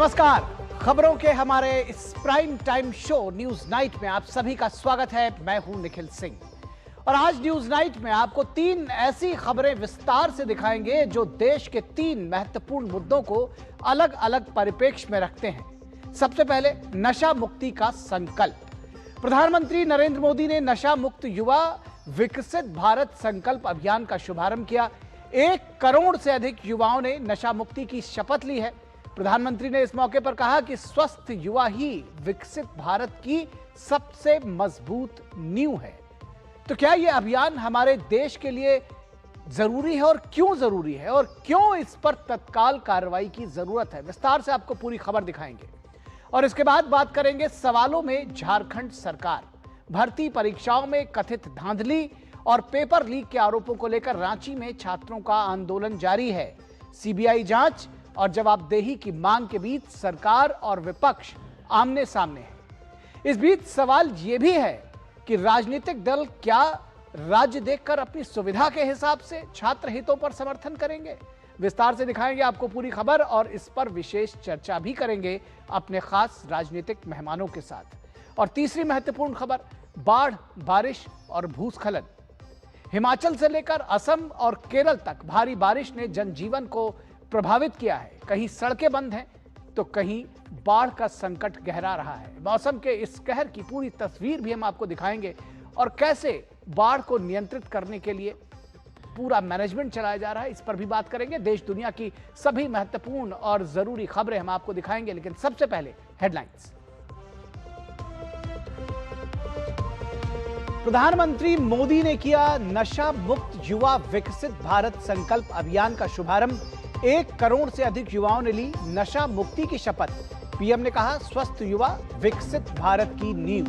नमस्कार। खबरों के हमारे इस prime time show news night में आप सभी का स्वागत है। मैं हूं निखिल सिंह और आज न्यूज नाइट में आपको 3 ऐसी खबरें विस्तार से दिखाएंगे जो देश के 3 महत्वपूर्ण मुद्दों को अलग अलग परिप्रेक्ष्य में रखते हैं। सबसे पहले नशा मुक्ति का संकल्प। प्रधानमंत्री नरेंद्र मोदी ने नशा मुक्त युवा विकसित भारत संकल्प अभियान का शुभारंभ किया। 1 करोड़ से अधिक युवाओं ने नशा मुक्ति की शपथ ली है। प्रधानमंत्री ने इस मौके पर कहा कि स्वस्थ युवा ही विकसित भारत की सबसे मजबूत नींव है। तो क्या यह अभियान हमारे देश के लिए जरूरी है और क्यों जरूरी है और क्यों इस पर तत्काल कार्रवाई की जरूरत है, विस्तार से आपको पूरी खबर दिखाएंगे। और इसके बाद बात करेंगे सवालों में झारखंड सरकार। भर्ती परीक्षाओं में कथित धांधली और पेपर लीक के आरोपों को लेकर रांची में छात्रों का आंदोलन जारी है। सीबीआई जांच और जवाबदेही की मांग के बीच सरकार और विपक्ष आमने सामने है। इस बीच सवाल यह भी है कि राजनीतिक दल क्या राज्य देखकर अपनी सुविधा के हिसाब से छात्र हितों पर समर्थन करेंगे। विस्तार से दिखाएंगे आपको पूरी खबर और इस पर विशेष चर्चा भी करेंगे अपने खास राजनीतिक मेहमानों के साथ। और तीसरी महत्वपूर्ण खबर, बाढ़, बारिश और भूस्खलन। हिमाचल से लेकर असम और केरल तक भारी बारिश ने जनजीवन को प्रभावित किया है। कहीं सड़कें बंद हैं तो कहीं बाढ़ का संकट गहरा रहा है। मौसम के इस कहर की पूरी तस्वीर भी हम आपको दिखाएंगे और कैसे बाढ़ को नियंत्रित करने के लिए पूरा मैनेजमेंट चलाया जा रहा है, इस पर भी बात करेंगे। देश दुनिया की सभी महत्वपूर्ण और जरूरी खबरें हम आपको दिखाएंगे, लेकिन सबसे पहले हेडलाइंस। प्रधानमंत्री मोदी ने किया नशा मुक्त युवा विकसित भारत संकल्प अभियान का शुभारंभ। 1 करोड़ से अधिक युवाओं ने ली नशा मुक्ति की शपथ। पीएम ने कहा, स्वस्थ युवा विकसित भारत की नींव।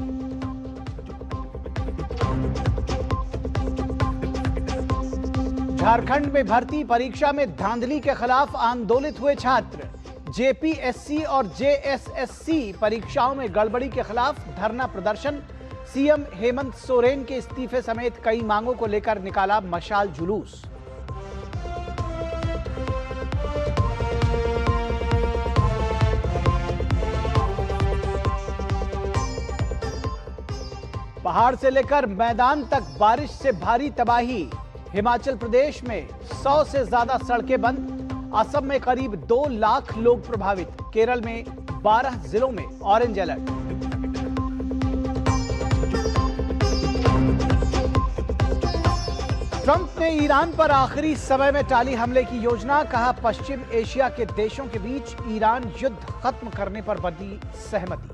झारखंड में भर्ती परीक्षा में धांधली के खिलाफ आंदोलित हुए छात्र। जेपीएससी और जेएसएससी परीक्षाओं में गड़बड़ी के खिलाफ धरना प्रदर्शन। सीएम हेमंत सोरेन के इस्तीफे समेत कई मांगों को लेकर निकाला मशाल जुलूस। पहाड़ से लेकर मैदान तक बारिश से भारी तबाही। हिमाचल प्रदेश में 100 से ज्यादा सड़कें बंद। असम में करीब 2 लाख लोग प्रभावित। केरल में 12 जिलों में ऑरेंज अलर्ट। ट्रंप ने ईरान पर आखिरी समय में टाली हमले की योजना। कहा, पश्चिम एशिया के देशों के बीच ईरान युद्ध खत्म करने पर बनी सहमति।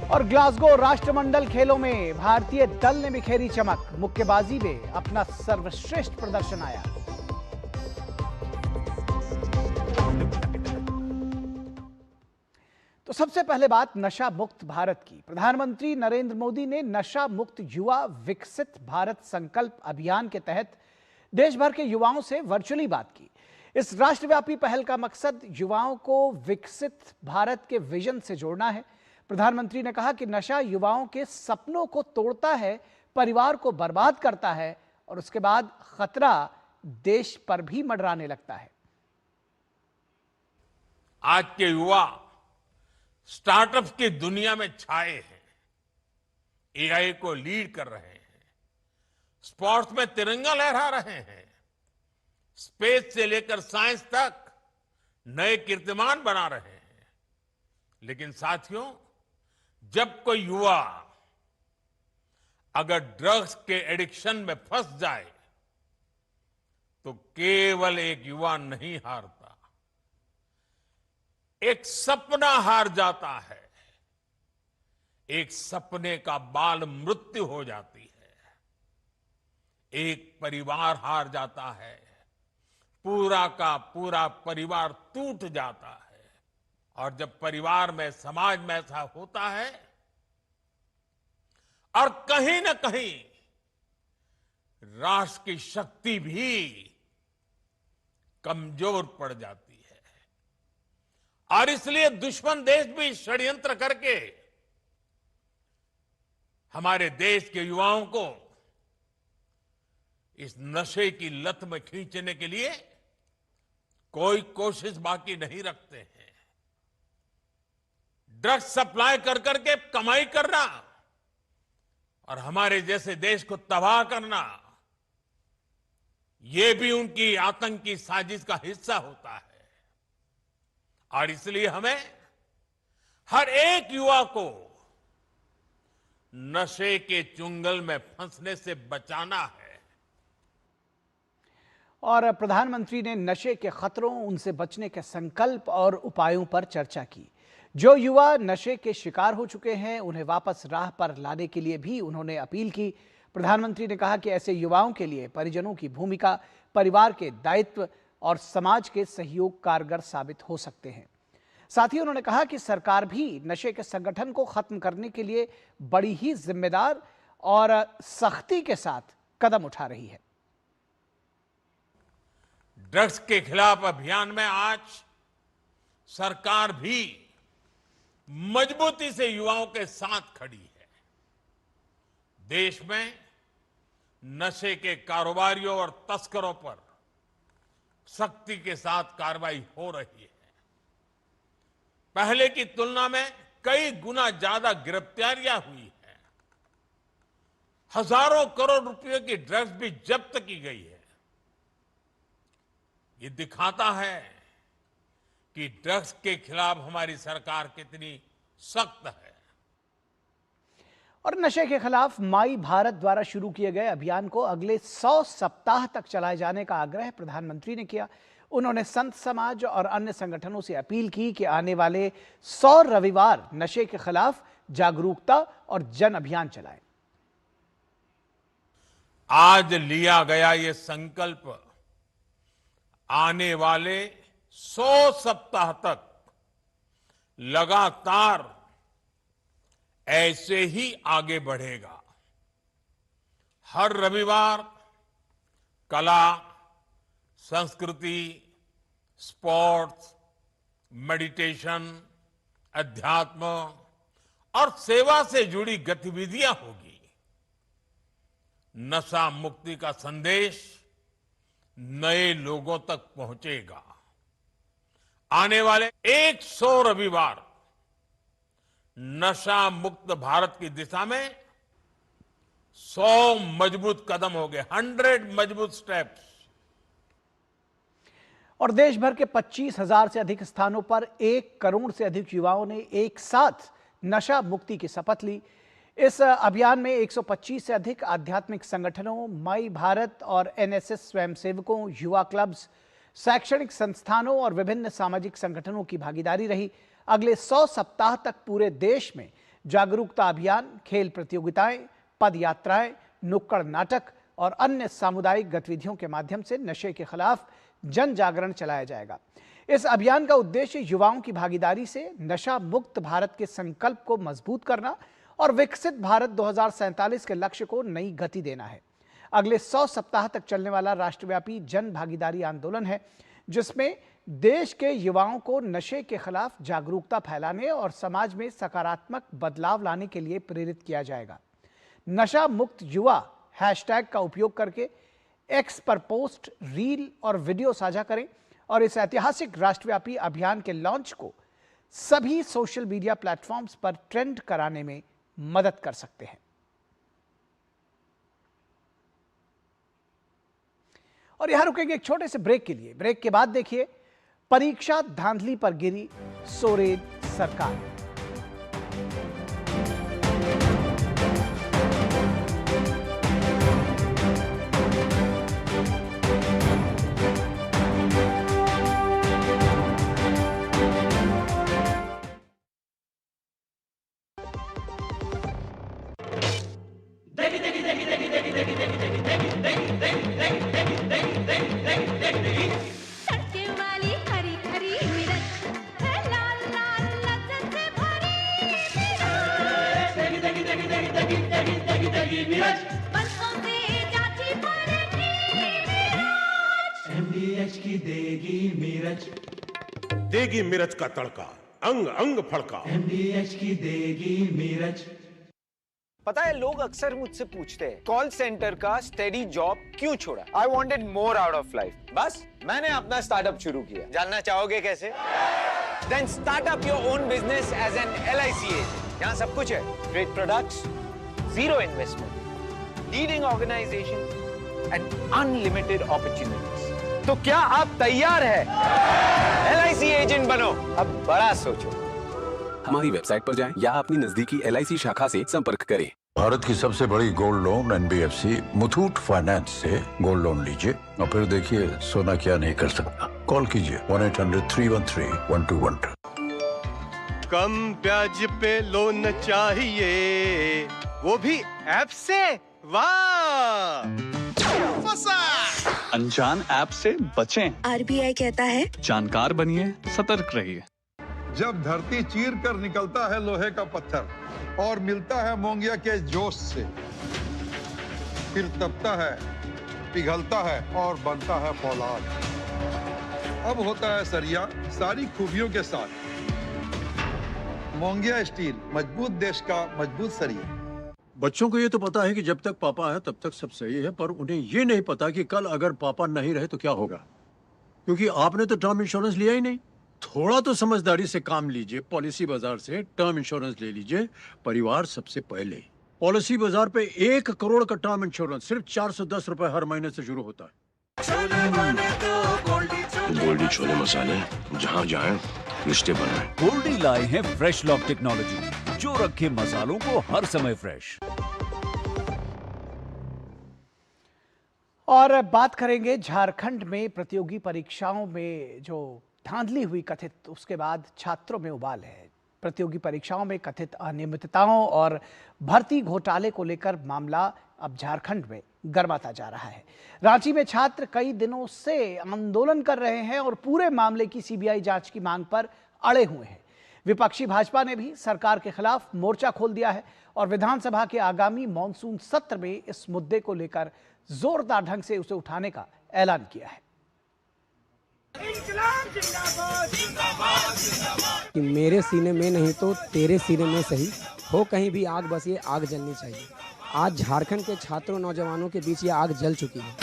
और ग्लासगो राष्ट्रमंडल खेलों में भारतीय दल ने बिखेरी चमक। मुक्केबाजी में अपना सर्वश्रेष्ठ प्रदर्शन आया। तो सबसे पहले बात नशा मुक्त भारत की। प्रधानमंत्री नरेंद्र मोदी ने नशा मुक्त युवा विकसित भारत संकल्प अभियान के तहत देश भर के युवाओं से वर्चुअली बात की। इस राष्ट्रव्यापी पहल का मकसद युवाओं को विकसित भारत के विजन से जोड़ना है। प्रधानमंत्री ने कहा कि नशा युवाओं के सपनों को तोड़ता है, परिवार को बर्बाद करता है और उसके बाद खतरा देश पर भी मंडराने लगता है। आज के युवा स्टार्टअप की दुनिया में छाए हैं, एआई को लीड कर रहे हैं, स्पोर्ट्स में तिरंगा लहरा रहे हैं, स्पेस से लेकर साइंस तक नए कीर्तिमान बना रहे हैं। लेकिन साथियों, जब कोई युवा अगर ड्रग्स के एडिक्शन में फंस जाए तो केवल एक युवा नहीं हारता, एक सपना हार जाता है। एक सपने का बाल मृत्यु हो जाती है, एक परिवार हार जाता है, पूरा का पूरा परिवार टूट जाता है। और जब परिवार में, समाज में ऐसा होता है और कहीं ना कहीं राष्ट्र की शक्ति भी कमजोर पड़ जाती है। और इसलिए दुश्मन देश भी षड्यंत्र करके हमारे देश के युवाओं को इस नशे की लत में खींचने के लिए कोई कोशिश बाकी नहीं रखते हैं। ड्रग्स सप्लाई कर करके कमाई करना और हमारे जैसे देश को तबाह करना, ये भी उनकी आतंकी साजिश का हिस्सा होता है। और इसलिए हमें हर एक युवा को नशे के चुंगल में फंसने से बचाना है। और प्रधानमंत्री ने नशे के खतरों, उनसे बचने के संकल्प और उपायों पर चर्चा की। जो युवा नशे के शिकार हो चुके हैं, उन्हें वापस राह पर लाने के लिए भी उन्होंने अपील की। प्रधानमंत्री ने कहा कि ऐसे युवाओं के लिए परिजनों की भूमिका, परिवार के दायित्व और समाज के सहयोग कारगर साबित हो सकते हैं। साथ ही उन्होंने कहा कि सरकार भी नशे के संगठन को खत्म करने के लिए बड़ी ही जिम्मेदार और सख्ती के साथ कदम उठा रही है। ड्रग्स के खिलाफ अभियान में आज सरकार भी मजबूती से युवाओं के साथ खड़ी है। देश में नशे के कारोबारियों और तस्करों पर सख्ती के साथ कार्रवाई हो रही है। पहले की तुलना में कई गुना ज्यादा गिरफ्तारियां हुई है। हजारों करोड़ रुपए की ड्रग्स भी जब्त की गई है। ये दिखाता है कि ड्रग्स के खिलाफ हमारी सरकार कितनी सख्त है। और नशे के खिलाफ माई भारत द्वारा शुरू किए गए अभियान को अगले 100 सप्ताह तक चलाए जाने का आग्रह प्रधानमंत्री ने किया। उन्होंने संत समाज और अन्य संगठनों से अपील की कि आने वाले 100 रविवार नशे के खिलाफ जागरूकता और जन अभियान चलाएं। आज लिया गया ये संकल्प आने वाले 100 सप्ताह तक लगातार ऐसे ही आगे बढ़ेगा। हर रविवार कला, संस्कृति, स्पोर्ट्स, मेडिटेशन, अध्यात्म और सेवा से जुड़ी गतिविधियां होगी। नशा मुक्ति का संदेश नए लोगों तक पहुंचेगा। आने वाले 100 रविवार नशा मुक्त भारत की दिशा में 100 मजबूत कदम हो गए, 100 मजबूत स्टेप्स। और देश भर के 25,000 से अधिक स्थानों पर 1 करोड़ से अधिक युवाओं ने एक साथ नशा मुक्ति की शपथ ली। इस अभियान में 125 से अधिक आध्यात्मिक संगठनों, माई भारत और एनएसएस स्वयंसेवकों, युवा क्लब्स, शैक्षणिक संस्थानों और विभिन्न सामाजिक संगठनों की भागीदारी रही। अगले 100 सप्ताह तक पूरे देश में जागरूकता अभियान, खेल प्रतियोगिताएं, पद यात्राएं, नुक्कड़ नाटक और अन्य सामुदायिक गतिविधियों के माध्यम से नशे के खिलाफ जन जागरण चलाया जाएगा। इस अभियान का उद्देश्य युवाओं की भागीदारी से नशा मुक्त भारत के संकल्प को मजबूत करना और विकसित भारत 2047 के लक्ष्य को नई गति देना है। अगले 100 सप्ताह तक चलने वाला राष्ट्रव्यापी जन भागीदारी आंदोलन है, जिसमें देश के युवाओं को नशे के खिलाफ जागरूकता फैलाने और समाज में सकारात्मक बदलाव लाने के लिए प्रेरित किया जाएगा। नशा मुक्त युवा हैशटैग का उपयोग करके एक्स पर पोस्ट, रील और वीडियो साझा करें और इस ऐतिहासिक राष्ट्रव्यापी अभियान के लॉन्च को सभी सोशल मीडिया प्लेटफॉर्म्स पर ट्रेंड कराने में मदद कर सकते हैं। और यहां रुकेंगे एक छोटे से ब्रेक के लिए। ब्रेक के बाद देखिए, परीक्षा धांधली पर गिरी सोरेन सरकार। MDH की देगी मिर्च, देगी मिर्च का तड़का, अंग अंग फड़का। MDH की देगी मिर्च। पता है लोग अक्सर मुझसे पूछते हैं कॉल सेंटर का स्टेडी जॉब क्यों छोड़ा? I wanted more out of life. बस मैंने अपना स्टार्टअप शुरू किया। जानना चाहोगे कैसे? Then start up your own business as an LIC agent. यहाँ सब कुछ है, great products, zero investment, leading organisation and unlimited opportunities. तो क्या आप तैयार है? LIC एजेंट बनो, अब बड़ा सोचो। हमारी वेबसाइट पर जाएं या अपनी नजदीकी LIC शाखा से संपर्क करें। भारत की सबसे बड़ी gold loan NBFC Muthoot finance से गोल्ड लोन लीजिए और फिर देखिए सोना क्या नहीं कर सकता। कॉल कीजिए 1-800-313-1212। कम ब्याज पे लोन चाहिए, वो भी ऐप से। वाह, फंसा। अनजान ऐप से बचें। RBI कहता है जानकार बनिए, सतर्क रहिए। जब धरती चीर कर निकलता है लोहे का पत्थर और मिलता है मोंगिया के जोश से, फिर तपता है, पिघलता है और बनता है फौलाद। अब होता है सरिया सारी खूबियों के साथ। मोंगिया स्टील, मजबूत देश का मजबूत सरिया। बच्चों को ये तो पता है कि जब तक पापा है तब तक सब सही है, पर उन्हें ये नहीं पता कि कल अगर पापा नहीं रहे तो क्या होगा, क्योंकि आपने तो टर्म इंश्योरेंस लिया ही नहीं। थोड़ा तो समझदारी से काम लीजिए। पॉलिसी बाजार से टर्म इंश्योरेंस ले लीजिए, परिवार सबसे पहले। पॉलिसी बाजार पे 1 करोड़ का टर्म इंश्योरेंस सिर्फ 410 रुपए हर महीने से शुरू होता है। गोल्डी छोले मसाले, जहाँ जाएं रिश्ते बनाएं। गोल्डी लाए हैं फ्रेश लॉक टेक्नोलॉजी, जो रखे मसालों को हर समय फ्रेश। और बात करेंगे झारखंड में प्रतियोगी परीक्षाओं में जो धांधली हुई कथित, उसके बाद छात्रों में उबाल है। प्रतियोगी परीक्षाओं में कथित अनियमितताओं और भर्ती घोटाले को लेकर मामला अब झारखंड में गर्माता जा रहा है। रांची में छात्र कई दिनों से आंदोलन कर रहे हैं और पूरे मामले की CBI जांच की मांग पर अड़े हुए हैं। विपक्षी भाजपा ने भी सरकार के खिलाफ मोर्चा खोल दिया है और विधानसभा के आगामी मॉनसून सत्र में इस मुद्दे को लेकर जोरदार ढंग से उसे उठाने का ऐलान किया है। कि मेरे सीने में नहीं तो तेरे सीने में सही हो, कहीं भी आग, बस ये आग जलनी चाहिए। आज झारखंड के छात्रों नौजवानों के बीच ये आग जल चुकी है।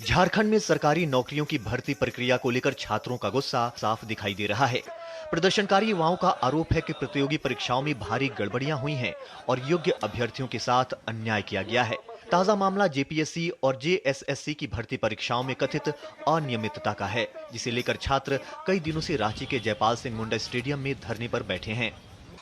झारखंड में सरकारी नौकरियों की भर्ती प्रक्रिया को लेकर छात्रों का गुस्सा साफ दिखाई दे रहा है। प्रदर्शनकारी युवाओं का आरोप है कि प्रतियोगी परीक्षाओं में भारी गड़बड़ियां हुई हैं और योग्य अभ्यर्थियों के साथ अन्याय किया गया है। ताजा मामला JPSC और JSSC की भर्ती परीक्षाओं में कथित अनियमितता का है, जिसे लेकर छात्र कई दिनों से रांची के जयपाल सिंह मुंडा स्टेडियम में धरने पर बैठे हैं।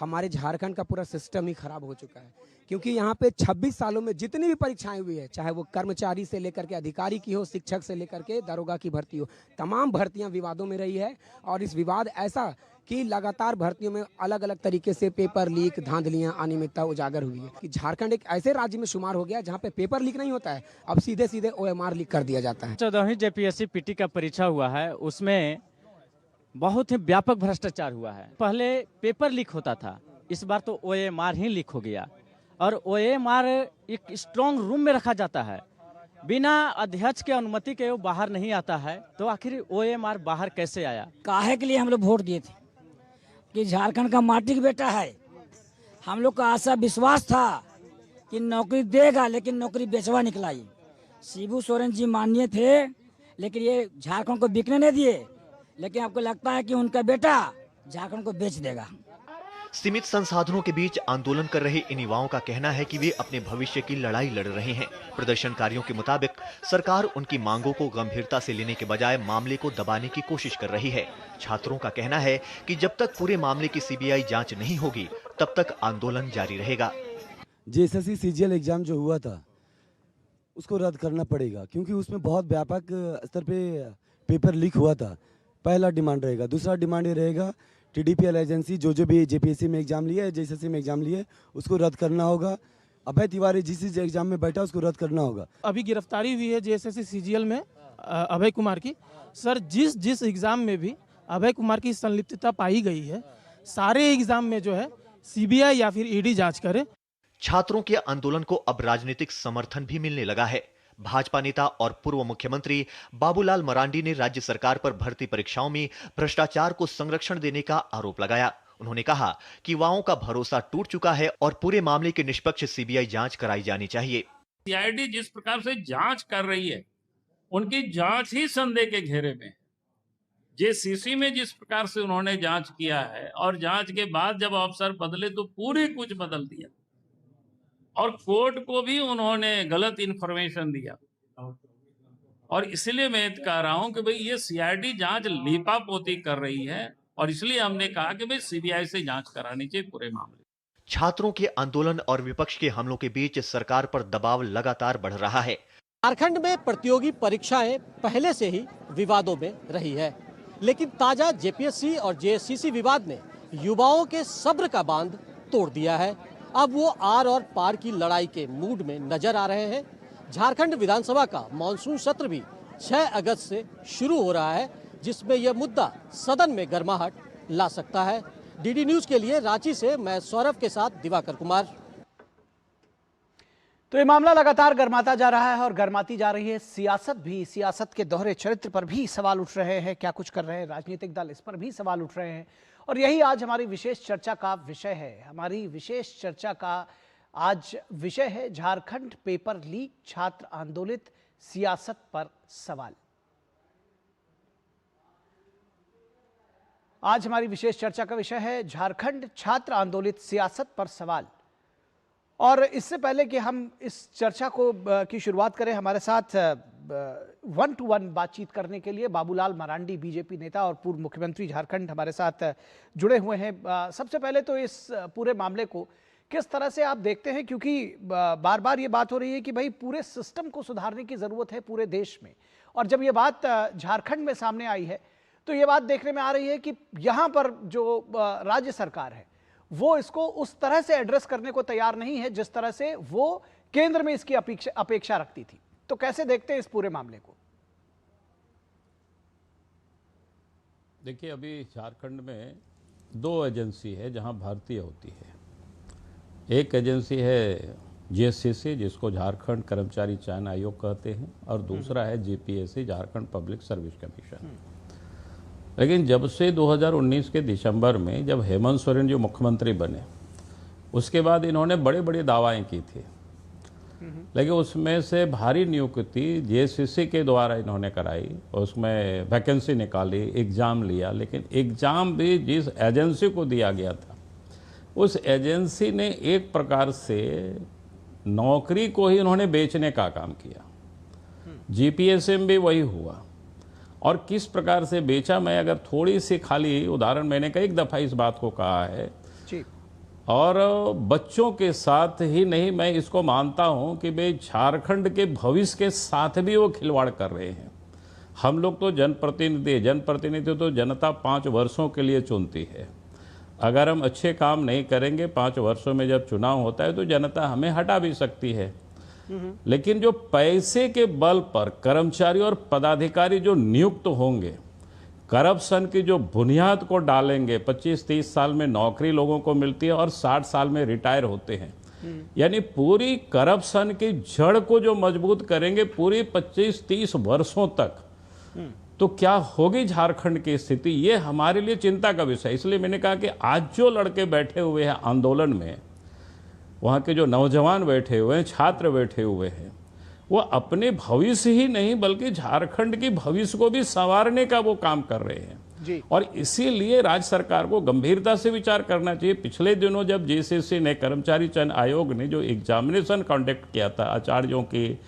हमारे झारखंड का पूरा सिस्टम ही खराब हो चुका है, क्योंकि यहाँ पे 26 सालों में जितनी भी परीक्षाएं हुई है, चाहे वो कर्मचारी से लेकर के अधिकारी की हो, शिक्षक से लेकर के दरोगा की भर्ती हो, तमाम भर्तियां विवादों में रही है। और इस विवाद ऐसा कि लगातार भर्तियों में अलग अलग तरीके से पेपर लीक, धांधलियां, अनियमितता उजागर हुई है कि झारखंड एक ऐसे राज्य में शुमार हो गया जहां पे पेपर लीक नहीं होता है, अब सीधे सीधे OMR लीक कर दिया जाता है। 14वीं JPSC PT का परीक्षा हुआ है, उसमें बहुत ही व्यापक भ्रष्टाचार हुआ है। पहले पेपर लीक होता था, इस बार तो OMR ही लीक हो गया। और OMR एक स्ट्रॉन्ग रूम में रखा जाता है, बिना अध्यक्ष के अनुमति के वो बाहर नहीं आता है, तो आखिर OMR बाहर कैसे आया? काहे के लिए हम लोग वोट दिए थे कि झारखंड का माटी का बेटा है, हम लोग का आशा विश्वास था कि नौकरी देगा, लेकिन नौकरी बेचवा निकला। शिबू सोरेन जी माननीय थे, लेकिन ये झारखंड को बिकने नहीं दिए, लेकिन आपको लगता है कि उनका बेटा झारखंड को बेच देगा। सीमित संसाधनों के बीच आंदोलन कर रहे इन युवाओं का कहना है कि वे अपने भविष्य की लड़ाई लड़ रहे हैं। प्रदर्शनकारियों के मुताबिक सरकार उनकी मांगों को गंभीरता से लेने के बजाय मामले को दबाने की कोशिश कर रही है। छात्रों का कहना है कि जब तक पूरे मामले की CBI जांच नहीं होगी, तब तक आंदोलन जारी रहेगा। JSSC CGL एग्जाम जो हुआ था उसको रद्द करना पड़ेगा, क्योंकि उसमें बहुत व्यापक स्तर पे पेपर लीक हुआ था। पहला डिमांड रहेगा। दूसरा डिमांड ये रहेगा TDPL एजेंसी जो भी JPSC में एग्जाम लिया है, JSSC में एग्जाम लिए, उसको रद्द करना होगा। अभय तिवारी जिस एग्जाम में बैठा उसको रद्द करना होगा। अभी गिरफ्तारी हुई है JSSC CGL में अभय कुमार की। सर, जिस एग्जाम में भी अभय कुमार की संलिप्तता पाई गई है, सारे एग्जाम में जो है CBI या फिर ED जांच करे। छात्रों के आंदोलन को अब राजनीतिक समर्थन भी मिलने लगा है। भाजपा नेता और पूर्व मुख्यमंत्री बाबूलाल मरांडी ने राज्य सरकार पर भर्ती परीक्षाओं में भ्रष्टाचार को संरक्षण देने का आरोप लगाया। उन्होंने कहा कि युवाओं का भरोसा टूट चुका है और पूरे मामले की निष्पक्ष सीबीआई जांच कराई जानी चाहिए। सीआईडी जिस प्रकार से जांच कर रही है, उनकी जांच ही संदेह के घेरे में। जेसीसी में जिस प्रकार से उन्होंने जांच किया है और जांच के बाद जब अफसर बदले तो पूरी कुछ बदल दिया और कोर्ट को भी उन्होंने गलत इंफॉर्मेशन दिया। और इसलिए मैं कह रहा हूं कि भाई ये सीआईडी जांच लीपापोती कर रही है और इसलिए हमने कहा कि भाई सीबीआई से जांच करानी चाहिए पूरे मामले। छात्रों के आंदोलन और विपक्ष के हमलों के बीच सरकार पर दबाव लगातार बढ़ रहा है। झारखंड में प्रतियोगी परीक्षाएं पहले से ही विवादों में रही है, लेकिन ताजा जेपीएससी और जेएससीसी विवाद ने युवाओं के सब्र का बांध तोड़ दिया है। अब वो आर और पार की लड़ाई के मूड में नजर आ रहे हैं। झारखंड विधानसभा का मॉनसून सत्र भी 6 अगस्त से शुरू हो रहा है, जिसमें यह मुद्दा सदन में गर्माहट ला सकता है। डीडी न्यूज के लिए रांची से मैं सौरभ के साथ दिवाकर कुमार। तो ये मामला लगातार गर्माता जा रहा है और गर्माती जा रही है सियासत भी। सियासत के दोहरे चरित्र पर भी सवाल उठ रहे हैं, क्या कुछ कर रहे हैं राजनीतिक दल, इस पर भी सवाल उठ रहे हैं। और यही आज हमारी विशेष चर्चा का विषय है। हमारी विशेष चर्चा का आज विषय है झारखंड पेपर लीक, छात्र आंदोलित, सियासत पर सवाल। आज हमारी विशेष चर्चा का विषय है झारखंड छात्र आंदोलित, सियासत पर सवाल। और इससे पहले कि हम इस चर्चा की शुरुआत करें, हमारे साथ 1-to-1 बातचीत करने के लिए बाबूलाल मरांडी, बीजेपी नेता और पूर्व मुख्यमंत्री झारखंड, हमारे साथ जुड़े हुए हैं। सबसे पहले तो इस पूरे मामले को किस तरह से आप देखते हैं, क्योंकि बार बार ये बात हो रही है कि भाई पूरे सिस्टम को सुधारने की ज़रूरत है पूरे देश में, और जब ये बात झारखंड में सामने आई है तो ये बात देखने में आ रही है कि यहाँ पर जो राज्य सरकार है वो इसको उस तरह से एड्रेस करने को तैयार नहीं है जिस तरह से वो केंद्र में इसकी अपेक्षा रखती थी। तो कैसे देखते हैं इस पूरे मामले को? देखिए, अभी झारखंड में 2 एजेंसी है जहां भर्ती होती है। एक एजेंसी है जेएससीसी, जिसको झारखंड कर्मचारी चयन आयोग कहते हैं, और दूसरा है JPSC, Jharkhand public service commission. लेकिन जब से 2019 के दिसंबर में जब हेमंत सोरेन जो मुख्यमंत्री बने, उसके बाद इन्होंने बड़े बड़े दावाएं की थी, लेकिन उसमें से भारी नियुक्ति जेएससीसी के द्वारा इन्होंने कराई, उसमें वैकेंसी निकाली, एग्ज़ाम लिया, लेकिन एग्ज़ाम भी जिस एजेंसी को दिया गया था उस एजेंसी ने एक प्रकार से नौकरी को ही उन्होंने बेचने का काम किया। जीपीएससी में भी वही हुआ। और किस प्रकार से बेचा, मैं अगर थोड़ी सी खाली उदाहरण, मैंने कई दफ़ा इस बात को कहा है जी। और बच्चों के साथ ही नहीं, मैं इसको मानता हूं कि भाई झारखंड के भविष्य के साथ भी वो खिलवाड़ कर रहे हैं। हम लोग तो जनप्रतिनिधि तो जनता 5 वर्षों के लिए चुनती है। अगर हम अच्छे काम नहीं करेंगे, 5 वर्षों में जब चुनाव होता है तो जनता हमें हटा भी सकती है। लेकिन जो पैसे के बल पर कर्मचारी और पदाधिकारी जो नियुक्त होंगे, करप्शन की जो बुनियाद को डालेंगे, 25-30 साल में नौकरी लोगों को मिलती है और 60 साल में रिटायर होते हैं, यानी पूरी करप्शन की जड़ को जो मजबूत करेंगे पूरी 25-30 वर्षों तक, तो क्या होगी झारखंड की स्थिति, ये हमारे लिए चिंता का विषय। इसलिए मैंने कहा कि आज जो लड़के बैठे हुए हैं आंदोलन में, वहाँ के जो नौजवान बैठे हुए हैं, छात्र बैठे हुए हैं, वो अपने भविष्य ही नहीं बल्कि झारखंड की भविष्य को भी संवारने का वो काम कर रहे हैं जी। और इसीलिए राज्य सरकार को गंभीरता से विचार करना चाहिए। पिछले दिनों जब जेसीसी ने, कर्मचारी चयन आयोग ने जो एग्जामिनेशन कंडक्ट किया था आचार्यों की,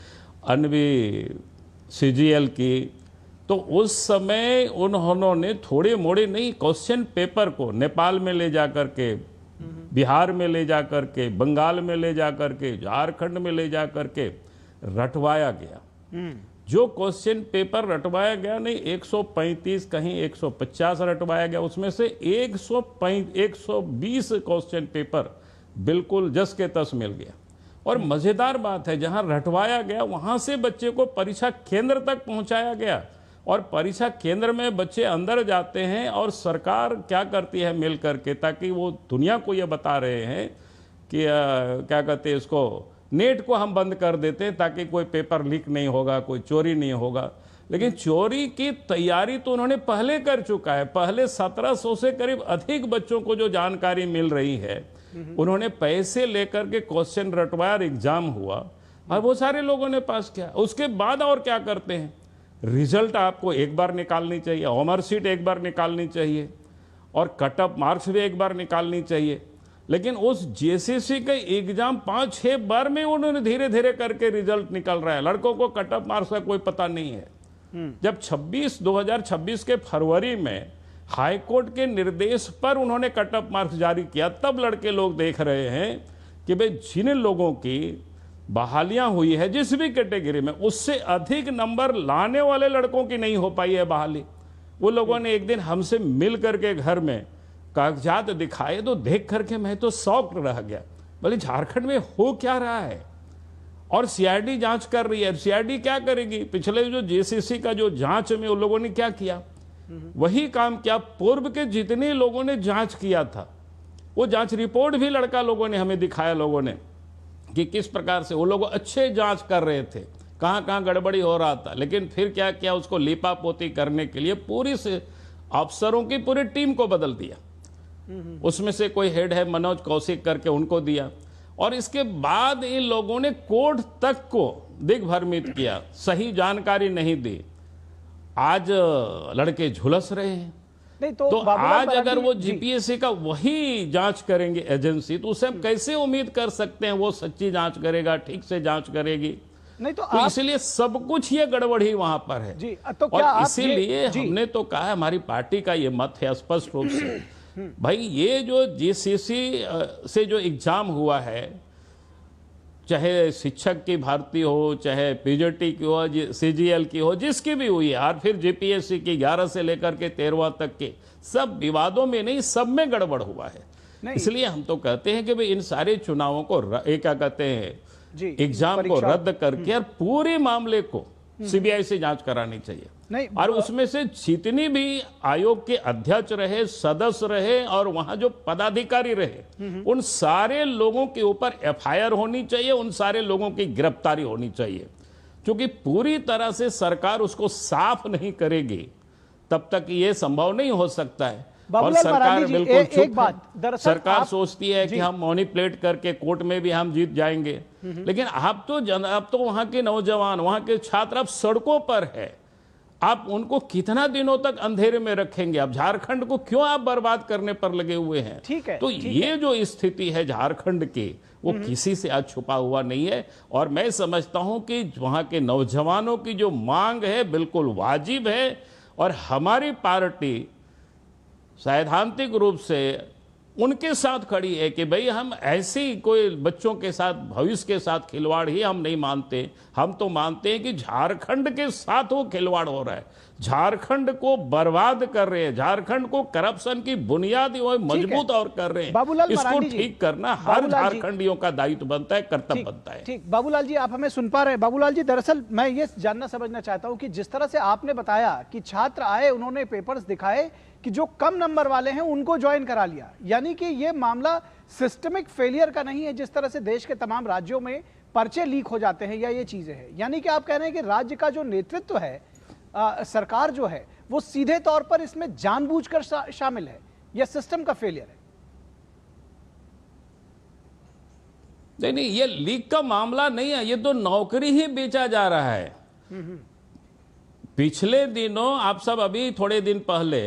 अन्वी सीजीएल की, तो उस समय उन्होंने थोड़े मोड़े नहीं, क्वेश्चन पेपर को नेपाल में ले जा करके, बिहार में ले जा करके, बंगाल में ले जा करके, झारखंड में ले जा करके रटवाया गया। जो क्वेश्चन पेपर रटवाया गया नहीं, 135 कहीं 150 रटवाया गया, उसमें से 120 क्वेश्चन पेपर बिल्कुल जस के तस मिल गया। और मजेदार बात है, जहां रटवाया गया वहां से बच्चे को परीक्षा केंद्र तक पहुंचाया गया, और परीक्षा केंद्र में बच्चे अंदर जाते हैं और सरकार क्या करती है मिल करके, ताकि वो दुनिया को ये बता रहे हैं कि क्या कहते हैं इसको, नेट को हम बंद कर देते हैं ताकि कोई पेपर लीक नहीं होगा, कोई चोरी नहीं होगा। लेकिन चोरी की तैयारी तो उन्होंने पहले कर चुका है। पहले 1700 से करीब अधिक बच्चों को जो जानकारी मिल रही है, उन्होंने पैसे लेकर के क्वेश्चन रटवाया और एग्जाम हुआ और वो सारे लोगों ने पास किया। उसके बाद और क्या करते हैं, रिजल्ट आपको एक बार निकालनी चाहिए, ऑमर सीट एक बार निकालनी चाहिए और कट ऑफ मार्क्स भी एक बार निकालनी चाहिए। लेकिन उस जेसीसी का एग्जाम 5-6 बार में उन्होंने धीरे धीरे करके रिजल्ट निकल रहा है। लड़कों को कट ऑफ मार्क्स का कोई पता नहीं है। जब 2026 के फरवरी में हाई कोर्ट के निर्देश पर उन्होंने कट ऑफ मार्क्स जारी किया, तब लड़के लोग देख रहे हैं कि भाई जिन लोगों की बहालियां हुई है जिस भी कैटेगरी में, उससे अधिक नंबर लाने वाले लड़कों की नहीं हो पाई है बहाली। वो लोगों ने एक दिन हमसे मिल करके घर में कागजात दिखाए तो देख करके मैं तो शॉक्ड रह गया। बोले झारखंड में हो क्या रहा है? और सीआईडी जांच कर रही है। सीआईडी क्या करेगी? पिछले जो जेसीसी का जो जांच में उन लोगों ने क्या किया, वही काम किया। पूर्व के जितने लोगों ने जांच किया था वो जांच रिपोर्ट भी लड़का लोगों ने हमें दिखाया, लोगों ने, कि किस प्रकार से वो लोग अच्छे जांच कर रहे थे, कहाँ कहाँ गड़बड़ी हो रहा था। लेकिन फिर क्या किया, उसको लिपापोती करने के लिए पूरी से अफसरों की पूरी टीम को बदल दिया। उसमें से कोई हेड है मनोज कौशिक करके, उनको दिया। और इसके बाद इन लोगों ने कोर्ट तक को दिग्भ्रमित किया, सही जानकारी नहीं दी। आज लड़के झुलस रहे हैं। नहीं तो आज अगर वो जीपीएससी का वही जांच करेंगे एजेंसी, तो उसे हम कैसे उम्मीद कर सकते हैं वो सच्ची जांच करेगा, ठीक से जांच करेगी? नहीं तो इसलिए सब कुछ ये गड़बड़ी वहां पर है जी। तो क्या और इसीलिए हमने तो कहा, हमारी पार्टी का ये मत है स्पष्ट रूप से, भाई ये जो जीसीसी से जो एग्जाम हुआ है, चाहे शिक्षक की भर्ती हो, चाहे पीजीटी की हो, सीजीएल की हो, जिसकी भी हुई है, और फिर जीपीएससी की 11 से लेकर के 13वां तक के, सब विवादों में नहीं, सब में गड़बड़ हुआ है। इसलिए हम तो कहते हैं कि भाई इन सारे चुनावों को क्या कहते हैं, एग्जाम को रद्द करके और पूरे मामले को सीबीआई से जांच करानी चाहिए। और उसमें से जितनी भी आयोग के अध्यक्ष रहे, सदस्य रहे और वहां जो पदाधिकारी रहे, उन सारे लोगों के ऊपर एफआईआर होनी चाहिए, उन सारे लोगों की गिरफ्तारी होनी चाहिए। क्योंकि पूरी तरह से सरकार उसको साफ नहीं करेगी तब तक ये संभव नहीं हो सकता है। और सरकार बिल्कुल चुप है। सरकार सोचती है कि हम मैनिपुलेट करके कोर्ट में भी हम जीत जाएंगे, लेकिन आप तो वहां के नौजवान, वहां के छात्र अब सड़कों पर है। आप उनको कितना दिनों तक अंधेरे में रखेंगे? अब झारखंड को क्यों आप बर्बाद करने पर लगे हुए हैं? ठीक है, तो ये जो स्थिति है झारखंड की, वो किसी से आज छुपा हुआ नहीं है। और मैं समझता हूं कि वहां के नौजवानों की जो मांग है बिल्कुल वाजिब है। और हमारी पार्टी सैद्धांतिक रूप से उनके साथ खड़ी है कि भाई हम ऐसी कोई बच्चों के साथ, भविष्य के साथ खिलवाड़ ही हम नहीं मानते। हम तो मानते हैं कि झारखंड के साथ वो खिलवाड़ हो रहा है, झारखंड को बर्बाद कर रहे हैं, झारखंड को करप्शन की बुनियाद वो मजबूत और कर रहे हैं। इसको ठीक करना हर झारखंडियों का दायित्व बनता है, कर्तव्य बनता है। ठीक, बाबूलाल जी आप हमें सुन पा रहे हैं? बाबूलाल जी, दरअसल मैं ये जानना समझना चाहता हूं कि जिस तरह से आपने बताया कि छात्र आए, उन्होंने पेपर्स दिखाए कि जो कम नंबर वाले हैं उनको ज्वाइन करा लिया, यानी कि ये मामला सिस्टमिक फेलियर का नहीं है जिस तरह से देश के तमाम राज्यों में पर्चे लीक हो जाते हैं, या ये चीजें हैं? यानी कि आप कह रहे हैं कि राज्य का जो नेतृत्व है, सरकार जो है, वो सीधे तौर पर इसमें जानबूझकर शामिल है, या सिस्टम का फेलियर है? नहीं, ये लीक का मामला नहीं है, ये तो नौकरी ही बेचा जा रहा है। पिछले दिनों आप सब, अभी थोड़े दिन पहले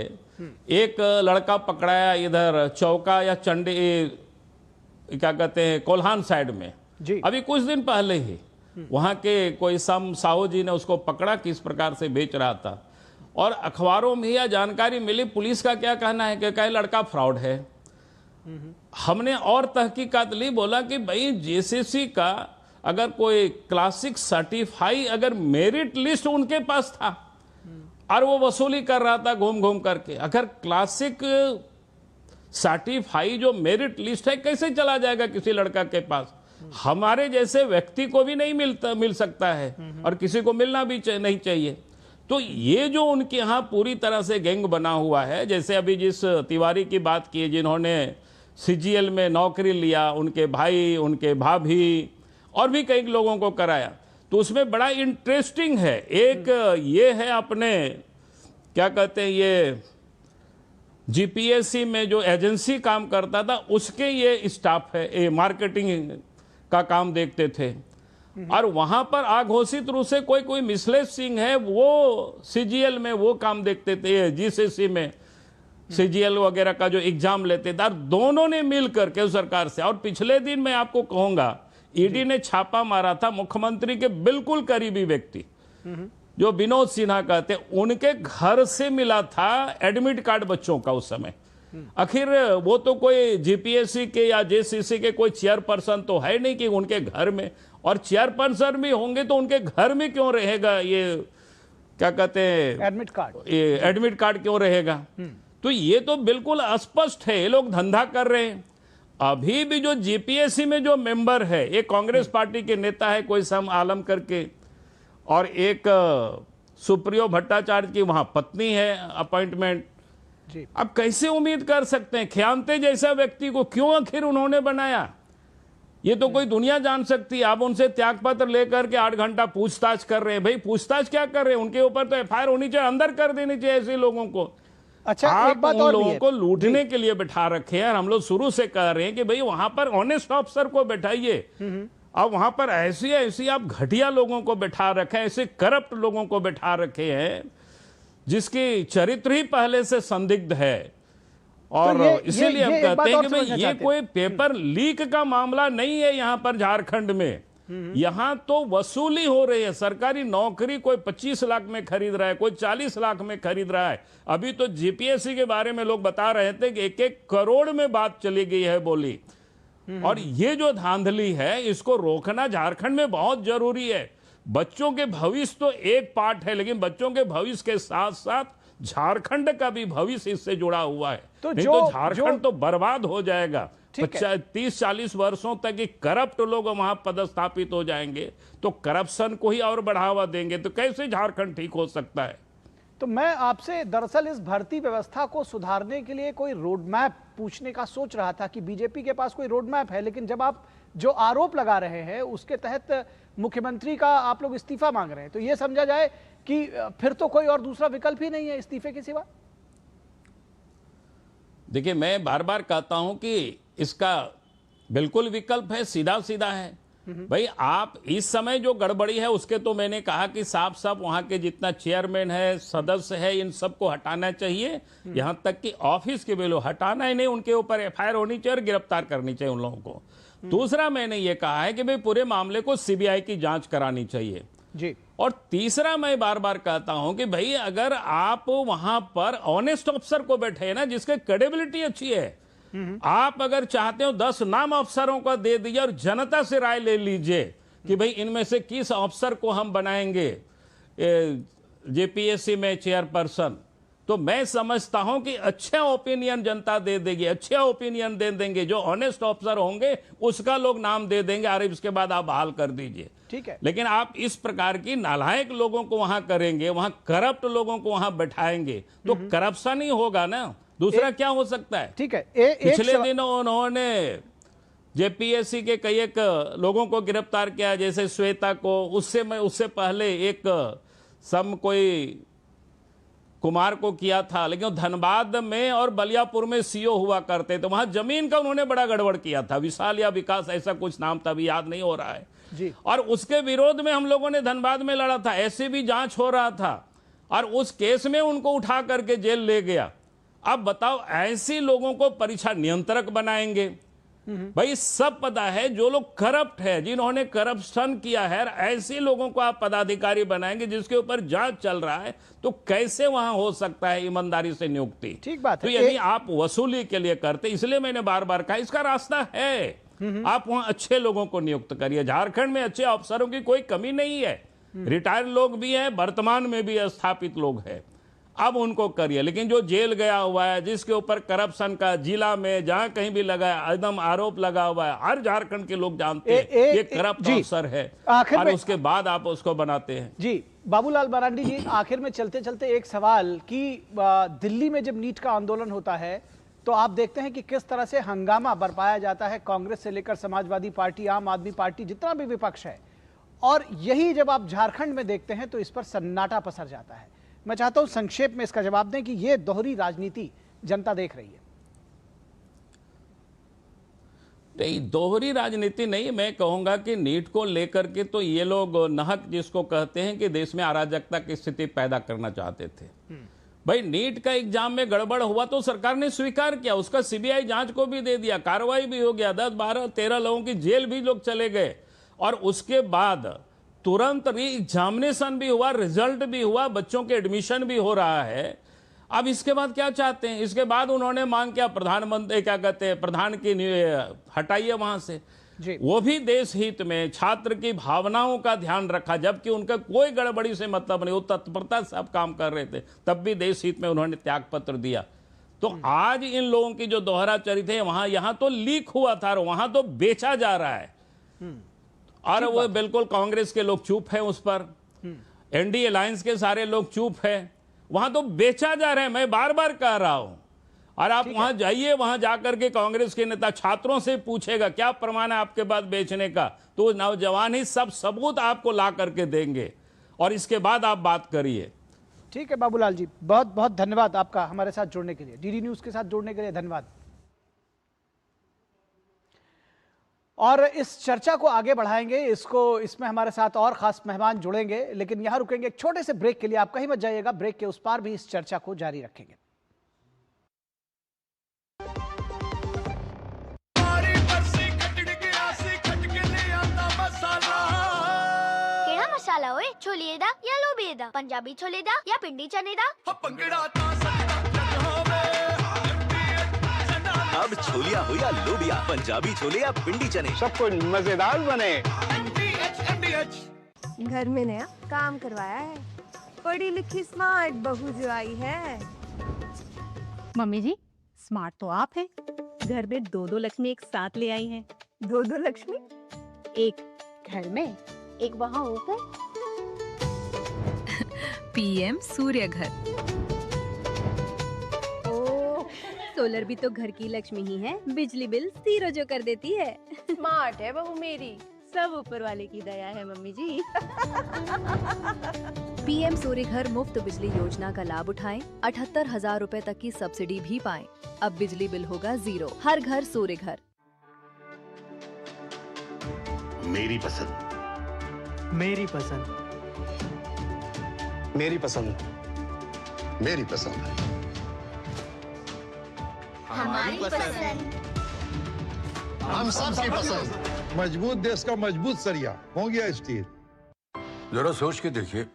एक लड़का पकड़ाया इधर चौका या चंडी, क्या कहते हैं, कोल्हान साइड में, अभी कुछ दिन पहले ही वहां के कोई साहू जी ने उसको पकड़ा, किस प्रकार से बेच रहा था। और अखबारों में यह जानकारी मिली। पुलिस का क्या कहना है कि लड़का फ्रॉड है। हमने और तहकीकात ली, बोला कि भाई जेसीसी का अगर कोई क्लासिक सर्टिफाई अगर मेरिट लिस्ट उनके पास था और वो वसूली कर रहा था घूम घूम करके, अगर क्लासिक सर्टिफाई जो मेरिट लिस्ट है कैसे चला जाएगा किसी लड़का के पास? हमारे जैसे व्यक्ति को भी नहीं मिल सकता है और किसी को मिलना भी नहीं चाहिए। तो ये जो उनके यहाँ पूरी तरह से गैंग बना हुआ है, जैसे अभी जिस तिवारी की बात की, जिन्होंने सीजीएल में नौकरी लिया, उनके भाई, उनके भाभी और भी कई लोगों को कराया। तो उसमें बड़ा इंटरेस्टिंग है, एक ये है अपने क्या कहते हैं, ये जीपीएससी में जो एजेंसी काम करता था उसके ये स्टाफ है, ये मार्केटिंग का काम देखते थे। और वहां पर अघोषित रूप से कोई मिसलेश सिंह है, वो सीजीएल में वो काम देखते थे, जीसीसी में सीजीएल वगैरह का जो एग्जाम लेते थे, और दोनों ने मिल करके सरकार से। और पिछले दिन मैं आपको कहूंगा, ईडी ने छापा मारा था मुख्यमंत्री के बिल्कुल करीबी व्यक्ति जो विनोद सिन्हा कहते, उनके घर से मिला था एडमिट कार्ड बच्चों का उस समय। आखिर वो तो कोई जीपीएससी के या जेसीसी के कोई चेयरपर्सन तो है नहीं कि उनके घर में, और चेयरपर्सन भी होंगे तो उनके घर में क्यों रहेगा ये क्या कहते हैं एडमिट कार्ड, ये एडमिट कार्ड क्यों रहेगा? तो ये तो बिल्कुल स्पष्ट है, ये लोग धंधा कर रहे हैं। अभी भी जो जीपीएससी में जो मेंबर है, एक कांग्रेस पार्टी के नेता है कोई सम आलम करके, और एक सुप्रियो भट्टाचार्य की वहां पत्नी है अपॉइंटमेंट। अब कैसे उम्मीद कर सकते हैं, ख्यान्ते जैसा व्यक्ति को क्यों आखिर उन्होंने बनाया? ये तो कोई दुनिया जान सकती है। आप उनसे त्यागपत्र लेकर के 8 घंटा पूछताछ कर रहे हैं। भाई पूछताछ क्या कर रहे हैं? उनके ऊपर तो एफआईआर होनी चाहिए, अंदर कर देनी चाहिए ऐसे लोगों को। अच्छा, आप एक बात उन और लोगों को लूटने के लिए बैठा रखे हैं, और हम लोग शुरू से कह रहे हैं कि भाई वहां पर ऑनेस्ट ऑफिसर को बैठाइए। अब वहां पर ऐसी आप घटिया लोगों को बैठा रखे हैं, ऐसे करप्ट लोगों को बैठा रखे हैं जिसकी चरित्र ही पहले से संदिग्ध है। और तो इसीलिए हम कहते हैं कि भाई ये चाहते कोई पेपर लीक का मामला नहीं है यहाँ पर झारखंड में। यहाँ तो वसूली हो रही है। सरकारी नौकरी कोई 25 लाख में खरीद रहा है, कोई 40 लाख में खरीद रहा है। अभी तो जीपीएससी के बारे में लोग बता रहे थे कि 1-1 करोड़ में बात चली गई है बोली। और ये जो धांधली है इसको रोकना झारखंड में बहुत जरूरी है। बच्चों के भविष्य तो एक पार्ट है, लेकिन बच्चों के भविष्य के साथ साथ झारखंड का भी भविष्य इससे जुड़ा हुआ है। नहीं तो झारखंड तो बर्बाद हो जाएगा। 30-40 वर्षों तक ये करप्ट लोग वहां पदस्थापित हो जाएंगे तो करप्शन को ही और बढ़ावा देंगे, तो कैसे झारखंड ठीक हो सकता है? तो मैं आपसे दरअसल इस भर्ती व्यवस्था को सुधारने के लिए कोई रोड मैप पूछने का सोच रहा था कि बीजेपी के पास कोई रोड मैप है, लेकिन जब आप जो आरोप लगा रहे हैं उसके तहत मुख्यमंत्री का आप लोग इस्तीफा मांग रहे हैं, तो ये समझा जाए कि फिर तो कोई और दूसरा विकल्प ही नहीं है इस्तीफे के सिवा। देखिए, मैं बार बार कहता हूं कि इसका बिल्कुल विकल्प है, सीधा सीधा है। भाई आप इस समय जो गड़बड़ी है उसके तो मैंने कहा कि साफ साफ वहां के जितना चेयरमैन है, सदस्य है, इन सबको हटाना चाहिए। यहां तक कि ऑफिस के भी लोग हटाना ही नहीं, उनके ऊपर एफआईआर होनी चाहिए और गिरफ्तार करनी चाहिए उन लोगों को। दूसरा मैंने ये कहा है कि भाई पूरे मामले को सीबीआई की जांच करानी चाहिए जी। और तीसरा मैं बार बार कहता हूं कि भाई अगर आप वहां पर ऑनेस्ट अफसर को बैठे ना जिसके क्रेडिबिलिटी अच्छी है, आप अगर चाहते हो 10 नाम अफसरों को दे दीजिए और जनता से राय ले लीजिए कि भाई इनमें से किस अफसर को हम बनाएंगे जेपीएससी में चेयरपर्सन, तो मैं समझता हूं कि अच्छा ओपिनियन जनता दे देगी, अच्छे ओपिनियन दे देंगे। जो ऑनेस्ट अफसर होंगे उसका लोग नाम दे देंगे और इसके बाद आप बहाल कर दीजिए। ठीक है। लेकिन आप इस प्रकार की नालायक लोगों को वहां करेंगे, वहां करप्ट लोगों को वहां बैठाएंगे तो करप्शन ही होगा ना, दूसरा क्या हो सकता है? ठीक है। पिछले दिनों उन्होंने जेपीएससी के कई एक लोगों को गिरफ्तार किया, जैसे श्वेता को, उससे पहले एक कोई कुमार को किया था, लेकिन धनबाद में और बलियापुर में सीओ हुआ करते थे, वहां जमीन का उन्होंने बड़ा गड़बड़ किया था, विशाल या विकास ऐसा कुछ नाम था, अभी याद नहीं हो रहा है जी। और उसके विरोध में हम लोगों ने धनबाद में लड़ा था, ऐसे भी जांच हो रहा था और उस केस में उनको उठा करके जेल ले गया। अब बताओ, ऐसे लोगों को परीक्षा नियंत्रक बनाएंगे? भाई सब पता है जो लोग करप्ट है, जिन्होंने करप्शन किया है, ऐसे लोगों को आप पदाधिकारी बनाएंगे जिसके ऊपर जांच चल रहा है, तो कैसे वहां हो सकता है ईमानदारी से नियुक्ति? ठीक बात है। तो यदि आप वसूली के लिए करते, इसलिए मैंने बार बार कहा इसका रास्ता है, आप वहां अच्छे लोगों को नियुक्त करिए। झारखंड में अच्छे अफसरों की कोई कमी नहीं है, रिटायर्ड लोग भी हैं, वर्तमान में भी स्थापित लोग हैं, अब उनको करिए। लेकिन जो जेल गया हुआ है, जिसके ऊपर करप्शन का जिला में जहां कहीं भी लगा है एकदम आरोप लगा हुआ है, हर झारखंड के लोग जानते हैं ये करप्ट अफसर है, और उसके बाद आप उसको बनाते हैं। जी बाबूलाल मरांडी जी, आखिर में चलते चलते एक सवाल कि दिल्ली में जब नीट का आंदोलन होता है तो आप देखते हैं कि किस तरह से हंगामा बरपाया जाता है, कांग्रेस से लेकर समाजवादी पार्टी, आम आदमी पार्टी, जितना भी विपक्ष है। और यही जब आप झारखंड में देखते हैं तो इस पर सन्नाटा पसर जाता है। मैं चाहता हूं संक्षेप में इसका जवाब दें कि यह दोहरी राजनीति जनता देख रही है। नहीं, दोहरी राजनीति नहीं, मैं कहूंगा कि नीट को लेकर के तो ये लोग नाहक जिसको कहते हैं कि देश में अराजकता की स्थिति पैदा करना चाहते थे। भाई नीट का एग्जाम में गड़बड़ हुआ तो सरकार ने स्वीकार किया, उसका सीबीआई जांच को भी दे दिया, कार्रवाई भी हो गया, 10, 12, 13 लोगों की जेल भी लोग चले गए। और उसके बाद तुरंत री एग्जामिनेशन भी हुआ, रिजल्ट भी हुआ, बच्चों के एडमिशन भी हो रहा है। अब इसके बाद क्या चाहते हैं? इसके बाद उन्होंने मांग किया प्रधानमंत्री, क्या कहते हैं, प्रधान की हटाइए वहां से जी। वो भी देश हित में छात्र की भावनाओं का ध्यान रखा, जबकि उनका कोई गड़बड़ी से मतलब नहीं, वो तत्परता से सब काम कर रहे थे, तब भी देश हित में उन्होंने त्याग पत्र दिया। तो आज इन लोगों की जो दोहरा चरित्र है, वहां यहां तो लीक हुआ था और वहां तो बेचा जा रहा है। और वो बिल्कुल कांग्रेस के लोग चुप हैं उस पर, एनडीए अलायंस के सारे लोग चुप हैं, वहां तो बेचा जा रहा है। मैं बार बार कह रहा हूं, और आप वहां जाइए, वहां जाकर के कांग्रेस के नेता छात्रों से पूछेगा क्या प्रमाण है आपके पास बेचने का, तो नौजवान ही सब सबूत आपको ला करके देंगे, और इसके बाद आप बात करिए। ठीक है बाबूलाल जी, बहुत बहुत धन्यवाद आपका हमारे साथ जुड़ने के लिए, डीडी न्यूज के साथ जुड़ने के लिए धन्यवाद। और इस चर्चा को आगे बढ़ाएंगे, इसमें हमारे साथ और खास मेहमान जुड़ेंगे, लेकिन यहां रुकेंगे एक छोटे से ब्रेक के लिए। आप कहीं मत जाइएगा, ब्रेक के उस पार भी इस चर्चा को जारी रखेंगे। केड़ा मसाला ओए? छोलिए दा या लोबिए दा? पंजाबी छोले दा या पिंडी चने दा? अब छोलिया हो या लोबिया, पंजाबी छोले या पिंडी चने, सब कुछ मजेदार बने। घर में नया काम करवाया है, पढ़ी लिखी स्मार्ट बहू जो आई है। मम्मी जी स्मार्ट तो आप हैं, घर में 2-2 लक्ष्मी एक साथ ले आई हैं। 2-2 लक्ष्मी? एक घर में, एक वहाँ ऊपर। पीएम सूर्य घर। सोलर भी तो घर की लक्ष्मी ही है, बिजली बिल 0 जो कर देती है। स्मार्ट है बहू मेरी, सब ऊपर वाले की दया है मम्मी जी। पीएम सूर्य घर मुफ्त बिजली योजना का लाभ उठाएं, 78,000 रुपए तक की सब्सिडी भी पाएं। अब बिजली बिल होगा 0, हर घर सूर्य घर। मेरी पसंद, मेरी पसंद, मेरी पसंद, मेरी पसंद, हमारी पसंद, हम सबकी पसंद। मजबूत देश का मजबूत सरिया हो गया स्टील। जरा सोच के देखिए,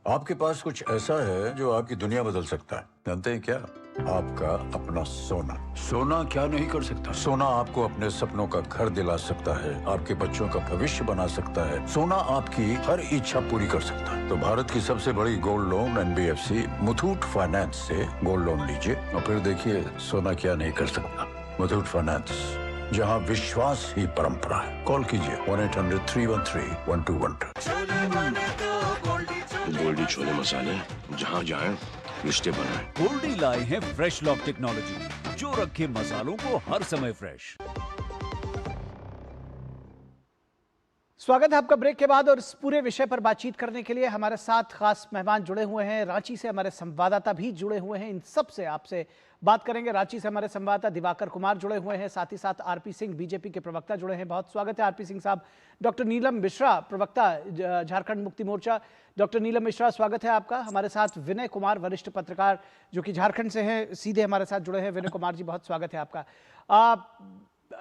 आपके पास कुछ ऐसा है जो आपकी दुनिया बदल सकता है। जानते हैं क्या? आपका अपना सोना। सोना क्या नहीं कर सकता? सोना आपको अपने सपनों का घर दिला सकता है, आपके बच्चों का भविष्य बना सकता है, सोना आपकी हर इच्छा पूरी कर सकता है। तो भारत की सबसे बड़ी gold loan NBFC Muthoot finance से गोल्ड लोन लीजिए और फिर देखिए सोना क्या नहीं कर सकता। मुथूट फाइनेंस, जहां विश्वास ही परंपरा है। कॉल कीजिए 1-800-313-1212। गोल्डी छोले मसाले, जहाँ जाएं रिश्ते बनाएं। गोल्डी लाए हैं फ्रेश लॉक टेक्नोलॉजी, जो रखे मसालों को हर समय फ्रेश। स्वागत है आपका ब्रेक के बाद, और इस पूरे विषय पर बातचीत करने के लिए हमारे साथ खास मेहमान जुड़े हुए हैं। रांची से हमारे संवाददाता भी जुड़े हुए हैं, इन सब से आपसे बात करेंगे। रांची से हमारे संवाददाता दिवाकर कुमार जुड़े हुए हैं, साथ ही साथ आरपी सिंह बीजेपी के प्रवक्ता जुड़े हैं। बहुत स्वागत है आरपी सिंह साहब। डॉक्टर नीलम मिश्रा, प्रवक्ता झारखंड मुक्ति मोर्चा। डॉक्टर नीलम मिश्रा, स्वागत है आपका। हमारे साथ विनय कुमार, वरिष्ठ पत्रकार जो कि झारखंड से हैं, सीधे हमारे साथ जुड़े हैं। विनय कुमार जी, बहुत स्वागत है आपका।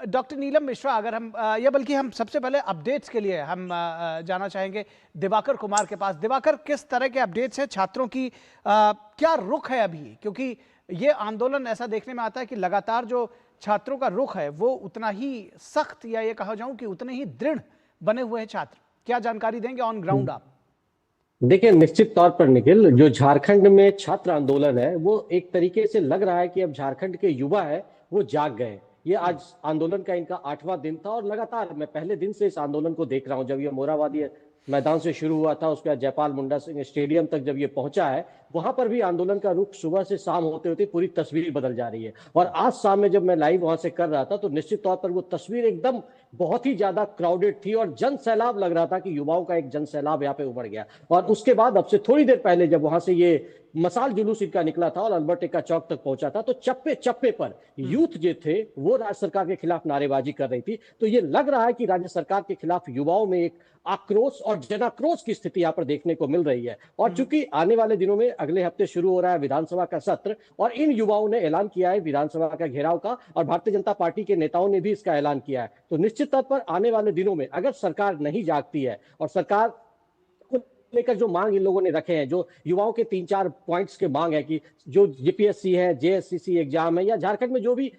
डॉक्टर नीलम मिश्रा, अगर हम या बल्कि हम सबसे पहले अपडेट्स के लिए हम जाना चाहेंगे दिवाकर कुमार के पास। दिवाकर, किस तरह के अपडेट्स हैं छात्रों की, क्या रुख है अभी? क्योंकि ये आंदोलन ऐसा देखने में आता है कि लगातार जो छात्रों का रुख है वो उतना ही सख्त, या ये कहा जाऊं कि उतने ही दृढ़ बने हुए हैं छात्र। क्या जानकारी देंगे ऑन ग्राउंड आप? देखिए, निश्चित तौर पर निखिल, जो झारखंड में छात्र आंदोलन है वो एक तरीके से लग रहा है कि अब झारखंड के युवा है वो जाग गए। ये आज आंदोलन का इनका 8वां दिन था और लगातार मैं पहले दिन से इस आंदोलन को देख रहा हूं। जब ये मोराबादी मैदान से शुरू हुआ था, उसके बाद जयपाल मुंडा सिंह स्टेडियम तक जब ये पहुंचा है, वहां पर भी आंदोलन का रुख सुबह से शाम होते होते पूरी तस्वीर बदल जा रही है। और आज शाम में जब मैं लाइव वहां से कर रहा था तो निश्चित तौर पर वो तस्वीर एकदम बहुत ही ज्यादा क्राउडेड थी और जन सैलाब लग रहा था कि युवाओं का एक जन सैलाब यहाँ पे उमड़ गया। और उसके बाद अब से थोड़ी देर पहले जब वहां से ये मसाल जुलूस इनका निकला था और अल्बर्ट एक्का चौक तक पहुंचा था तो चप्पे चप्पे पर यूथ जो थे वो राज्य सरकार के खिलाफ नारेबाजी कर रही थी। तो ये लग रहा है कि राज्य सरकार के खिलाफ युवाओं में एक आक्रोश और जनाक्रोश की स्थिति यहाँ पर देखने को मिल रही है। और चूंकि आने वाले दिनों में अगले हफ्ते शुरू हो रहा है विधानसभा का सत्र और इन युवाओं ने ऐलान किया है विधानसभा का घेराव का और भारतीय जनता पार्टी के नेताओं ने भी इसका ऐलान किया है। तो निश्चित तौर पर आने वाले दिनों में अगर सरकार नहीं जागती है और सरकार लेकर जो मांग इन लोगों ने रखे हैं, जो युवाओं के 3-4 पॉइंट्स के मांग है कि जो जेपीएससी है, जेएससीसी एग्जाम है या झारखंड में जो भी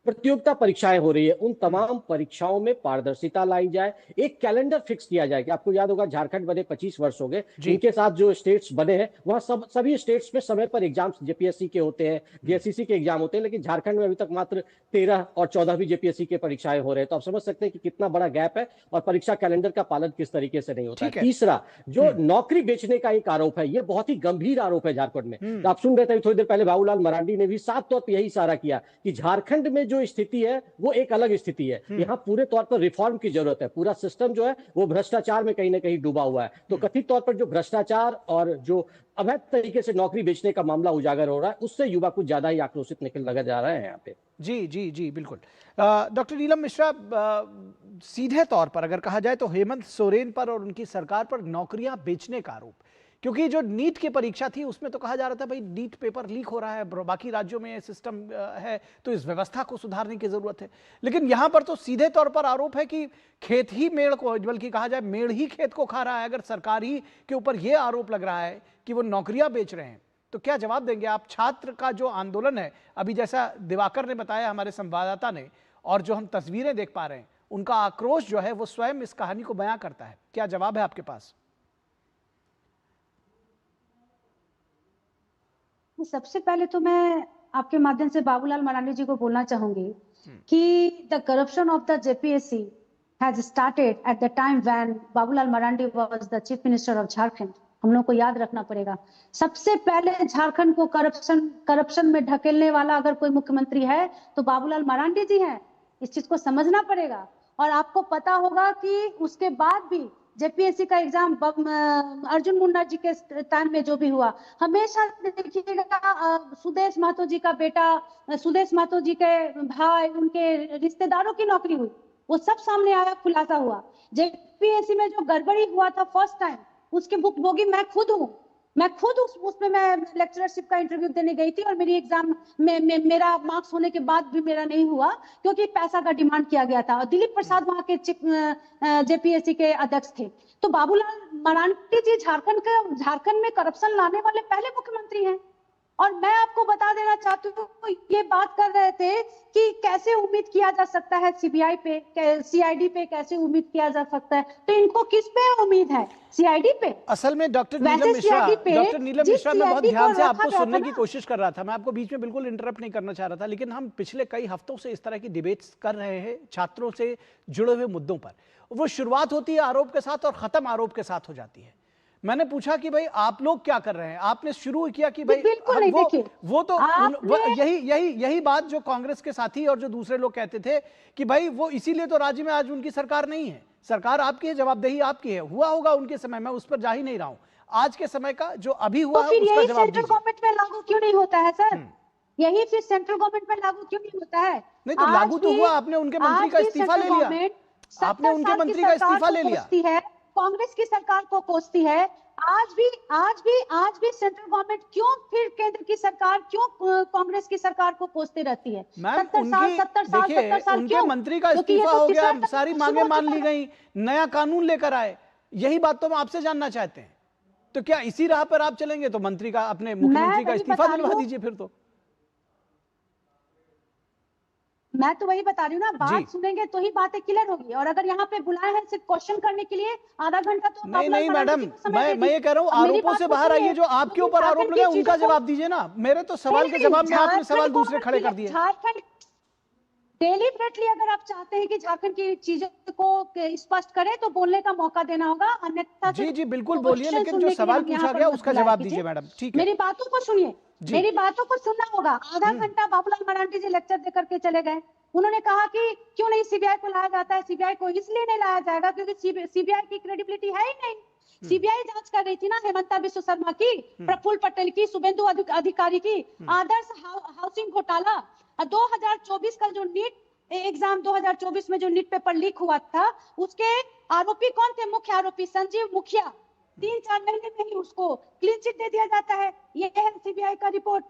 प्रतियोगिता परीक्षाएं हो रही है उन तमाम परीक्षाओं में पारदर्शिता लाई जाए, एक कैलेंडर फिक्स किया जाए। कि आपको याद होगा झारखंड बने 25 वर्ष हो गए, इनके साथ जो स्टेट्स बने हैं वहां सभी स्टेट्स में समय पर एग्जाम्स जेपीएससी के होते हैं, जेएससीसी के एग्जाम होते हैं, लेकिन झारखंड में अभी तक मात्र 13 और 14 जेपीएससी के परीक्षाएं हो रहे हैं। तो आप समझ सकते हैं कि कितना बड़ा गैप है और परीक्षा कैलेंडर का पालन किस तरीके से नहीं होता है। तीसरा, जो नौकरी बेचने का एक आरोप है, ये बहुत ही गंभीर आरोप है झारखंड में। तो आप सुन रहे थे थोड़ी देर पहले बाबूलाल मरांडी ने भी साफ तौर पर यही इशारा किया कि झारखंड में जो स्थिति है वो एक अलग स्थिति है। यहाँ पूरे तौर पर रिफॉर्म की जरूरत है। पूरा सिस्टम जो है वो भ्रष्टाचार में कहीं ना कहीं डूबा हुआ है। तो कथित तौर पर जो भ्रष्टाचार और जो अवैध तरीके से नौकरी बेचने का मामला उजागर हो रहा है उससे युवा कुछ ज्यादा ही आक्रोशित निकल लगा जा रहा है यहाँ पे। जी जी जी बिल्कुल। डॉक्टर नीलम मिश्रा, सीधे तौर पर अगर कहा जाए तो हेमंत सोरेन पर और उनकी सरकार पर नौकरियां बेचने का आरोप, क्योंकि जो नीट की परीक्षा थी उसमें तो कहा जा रहा था भाई नीट पेपर लीक हो रहा है, बाकी राज्यों में सिस्टम है तो इस व्यवस्था को सुधारने की जरूरत है। लेकिन यहां पर तो सीधे तौर पर आरोप है कि खेत ही मेड़ को, बल्कि कहा जाए मेड़ ही खेत को खा रहा है। अगर सरकार ही के ऊपर यह आरोप लग रहा है कि वो नौकरियां बेच रहे हैं तो क्या जवाब देंगे आप? छात्र का जो आंदोलन है, अभी जैसा दिवाकर ने बताया हमारे संवाददाता ने, और जो हम तस्वीरें देख पा रहे हैं, उनका आक्रोश जो है वो स्वयं इस कहानी को बयां करता है। क्या जवाब है आपके पास? सबसे पहले तो मैं आपके माध्यम से बाबूलाल मरांडी जी को बोलना चाहूंगी कि the corruption of the JPSC has started at the time when Babulal Marandi was the chief minister of Jharkhand. हम लोग को याद रखना पड़ेगा, सबसे पहले झारखंड को करप्शन में ढकेलने वाला अगर कोई मुख्यमंत्री है तो बाबूलाल मरांडी जी हैं। इस चीज को समझना पड़ेगा। और आपको पता होगा कि उसके बाद भी जेपीएससी का एग्जाम अर्जुन मुंडा जी के टाइम में जो भी हुआ, हमेशा देखिएगा सुदेश महतो जी का बेटा, सुदेश महतो जी के भाई, उनके रिश्तेदारों की नौकरी हुई, वो सब सामने आया, खुलासा हुआ। जेपीएससी में जो गड़बड़ी हुआ था फर्स्ट टाइम, उसके भुक्तभोगी मैं खुद हूँ। मैं खुद उसमें मैं लेक्चरशिप का इंटरव्यू देने गई थी और मेरी एग्जाम में मेरा मार्क्स होने के बाद भी मेरा नहीं हुआ क्योंकि पैसा का डिमांड किया गया था। और दिलीप प्रसाद वहां के जेपीएससी के अध्यक्ष थे। तो बाबूलाल मरांडी जी झारखंड में करप्शन लाने वाले पहले मुख्यमंत्री हैं। और मैं आपको बता देना चाहती हूँ, ये बात कर रहे थे कि कैसे उम्मीद किया जा सकता है सीबीआई पे, सीआईडी पे कैसे उम्मीद किया जा सकता है, तो इनको किस पे उम्मीद है? सीआईडी पे। असल में डॉक्टर नीलम मिश्रा, मैं बहुत ध्यान से आपको सुनने की कोशिश कर रहा था। मैं आपको बीच में बिल्कुल इंटरप्ट नहीं करना चाह रहा था, लेकिन हम पिछले कई हफ्तों से इस तरह की डिबेट्स कर रहे हैं छात्रों से जुड़े हुए मुद्दों पर। वो शुरुआत होती है आरोप के साथ और खत्म आरोप के साथ हो जाती है। मैंने पूछा कि भाई आप लोग क्या कर रहे हैं? आपने शुरू किया कि भाई वो तो यही बात जो कांग्रेस के साथी और जो दूसरे लोग कहते थे कि भाई वो इसीलिए तो राज्य में आज उनकी सरकार नहीं है। सरकार आपकी है, जवाबदेही आपकी है। हुआ होगा उनके समय, मैं उस पर जा ही नहीं रहा हूं। आज के समय का जो अभी हुआ है उसका जवाब दीजिए। सेंट्रल गवर्नमेंट में लागू क्यों नहीं होता है सर? यही फिर सेंट्रल गवर्नमेंट में लागू क्यों नहीं होता है? नहीं तो लागू तो हुआ, आपने उनके मंत्री का इस्तीफा ले लिया, आपने उनके मंत्री का इस्तीफा ले लिया। कांग्रेस की सरकार को कोसती है। आज भी सेंट्रल गवर्नमेंट क्यों, फिर केंद्र की सरकार क्यों कांग्रेस की सरकार को कोसते रहती है? 70 साल उनके मंत्री का इस्तीफा हो गया, सारी मांगे मान ली गई, नया कानून लेकर आए। यही बात तो हम आपसे जानना चाहते हैं। तो क्या इसी राह पर आप चलेंगे? तो मंत्री का, अपने मुख्यमंत्री का इस्तीफा दिलवा दीजिए फिर। तो मैं तो वही बता रही हूँ ना, बात सुनेंगे तो ही बातें क्लियर होगी। और अगर यहाँ पे बुलाए हैं सिर्फ क्वेश्चन करने के लिए आधा घंटा, तो नहीं मैडम, मैं ये कह रहा हूँ आरोपों से बाहर आइए। जो आपके ऊपर आरोप लगे उनका जवाब दीजिए ना। मेरे तो सवाल के जवाब में आपने सवाल दूसरे खड़े कर दिए। डेलिबरेटली अगर आप चाहते हैं कि झारखंड की चीजों को स्पष्ट करें तो बोलने का मौका देना होगा, अन्यथा जी जी बिल्कुल बोलिए, लेकिन जो सवाल पूछा गया उसका जवाब दीजिए मैडम। ठीक है, मेरी बातों को सुनिए, मेरी बातों को सुनना होगा। आधा घंटा बाबूलाल मरांडी जी लेक्चर देकर के चले गए। उन्होंने कहा कि क्यों नहीं सीबीआई को लाया जाता है। सीबीआई को इसलिए नहीं लाया जाएगा क्योंकि सीबीआई की क्रेडिबिलिटी है ही नहीं। सीबीआई जांच कर रही थी ना हेमंता बिश्व शर्मा की, प्रफुल्ल पटेल की, शुभेंदु अधिकारी की, आदर्श हाउसिंग घोटाला, 2024 का जो नीट एग्जाम 2024 में जो नीट पेपर लीक हुआ था, उसके आरोपी कौन थे? मुख्य आरोपी संजीव मुखिया। 3-4 महीने में ही उसको क्लीन चिट दे दिया जाता है। ये है सीबीआई का रिपोर्ट।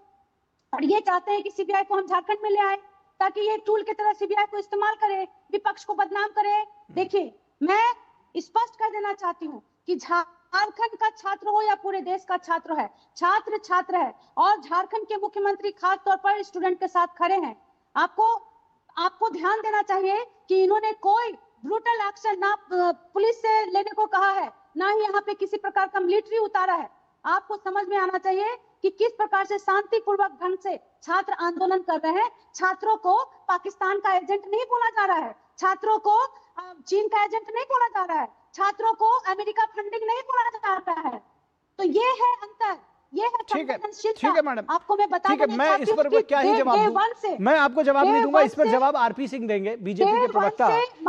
और ये चाहते हैं कि सीबीआई को हम झारखंड में ले आए ताकि ये टूल की तरह सीबीआई को इस्तेमाल करे, विपक्ष को बदनाम करे। देखिए, मैं स्पष्ट कर देना चाहती हूँ कि झारखंड का छात्र हो या पूरे देश का छात्र है, छात्र छात्र है और झारखंड के मुख्यमंत्री खास तौर पर स्टूडेंट के साथ खड़े हैं। आपको ध्यान देना चाहिए कि इन्होंने कोई ब्रूटल एक्शन ना पुलिस से लेने को कहा है, ना ही यहाँ पे किसी प्रकार का मिलिट्री उतारा है। आपको समझ में आना चाहिए कि किस प्रकार से शांतिपूर्वक ढंग से छात्र आंदोलन कर रहे हैं। छात्रों को पाकिस्तान का एजेंट नहीं बोला जा रहा है, छात्रों को चीन का एजेंट नहीं बोला जा रहा है, छात्रों को अमेरिका फंडिंग नहीं बोला जा रहा है। तो ये है अंतर, ये है संवेदनशीलता। ठीक है मैडम, आपको मैं बता ठीक है, मैं इस पर क्या ही जवाब दूं? मैं आपको जवाब नहीं दूंगा, इस पर जवाब आरपी सिंह देंगे, बीजेपी के प्रवक्ता।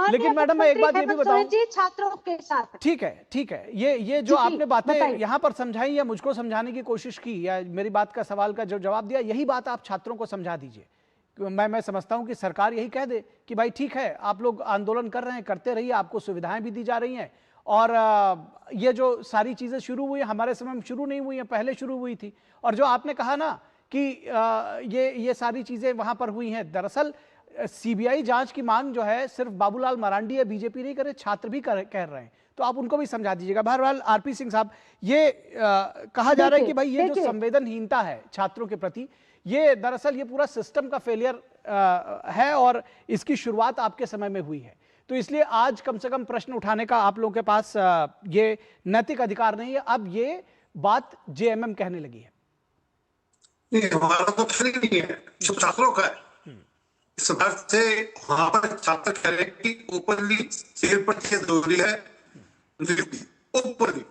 लेकिन मैडम मैं एक बात ये भी बताऊं, छात्रों के साथ ठीक है, ये जो आपने बातें यहाँ पर समझाई या मुझको समझाने की कोशिश की या मेरी बात का सवाल का जो जवाब दिया, यही बात आप छात्रों को समझा दीजिए। मैं समझता हूं कि सरकार यही कह दे कि भाई ठीक है, आप लोग आंदोलन कर रहे हैं, करते रहिए, आपको सुविधाएं भी दी जा रही हैं। और ये जो सारी चीजें शुरू हुई हमारे समय में शुरू नहीं हुई हैं, पहले शुरू हुई थी। और जो आपने कहा ना कि ये सारी चीजें वहां पर हुई हैं, दरअसल सीबीआई जांच की मांग जो है सिर्फ बाबूलाल मरांडी या बीजेपी नहीं करे, छात्र भी कह रहे हैं। तो आप उनको भी समझा दीजिएगा। बहरहाल आरपी सिंह साहब, ये कहा जा रहा है कि भाई ये जो संवेदनहीनता है छात्रों के प्रति, ये दरअसल ये पूरा सिस्टम का फेलियर है और इसकी शुरुआत आपके समय में हुई है। तो इसलिए आज कम से कम प्रश्न उठाने का आप लोगों के पास ये नैतिक अधिकार नहीं है। अब ये बात जेएमएम कहने लगी है। नहीं, हमारा तो फिर नहीं है, सब छात्रों का है। इस बात से वहां पर छात्र कह रहे हैं कि ओपनली शेर पर जरूरी है, ओपनली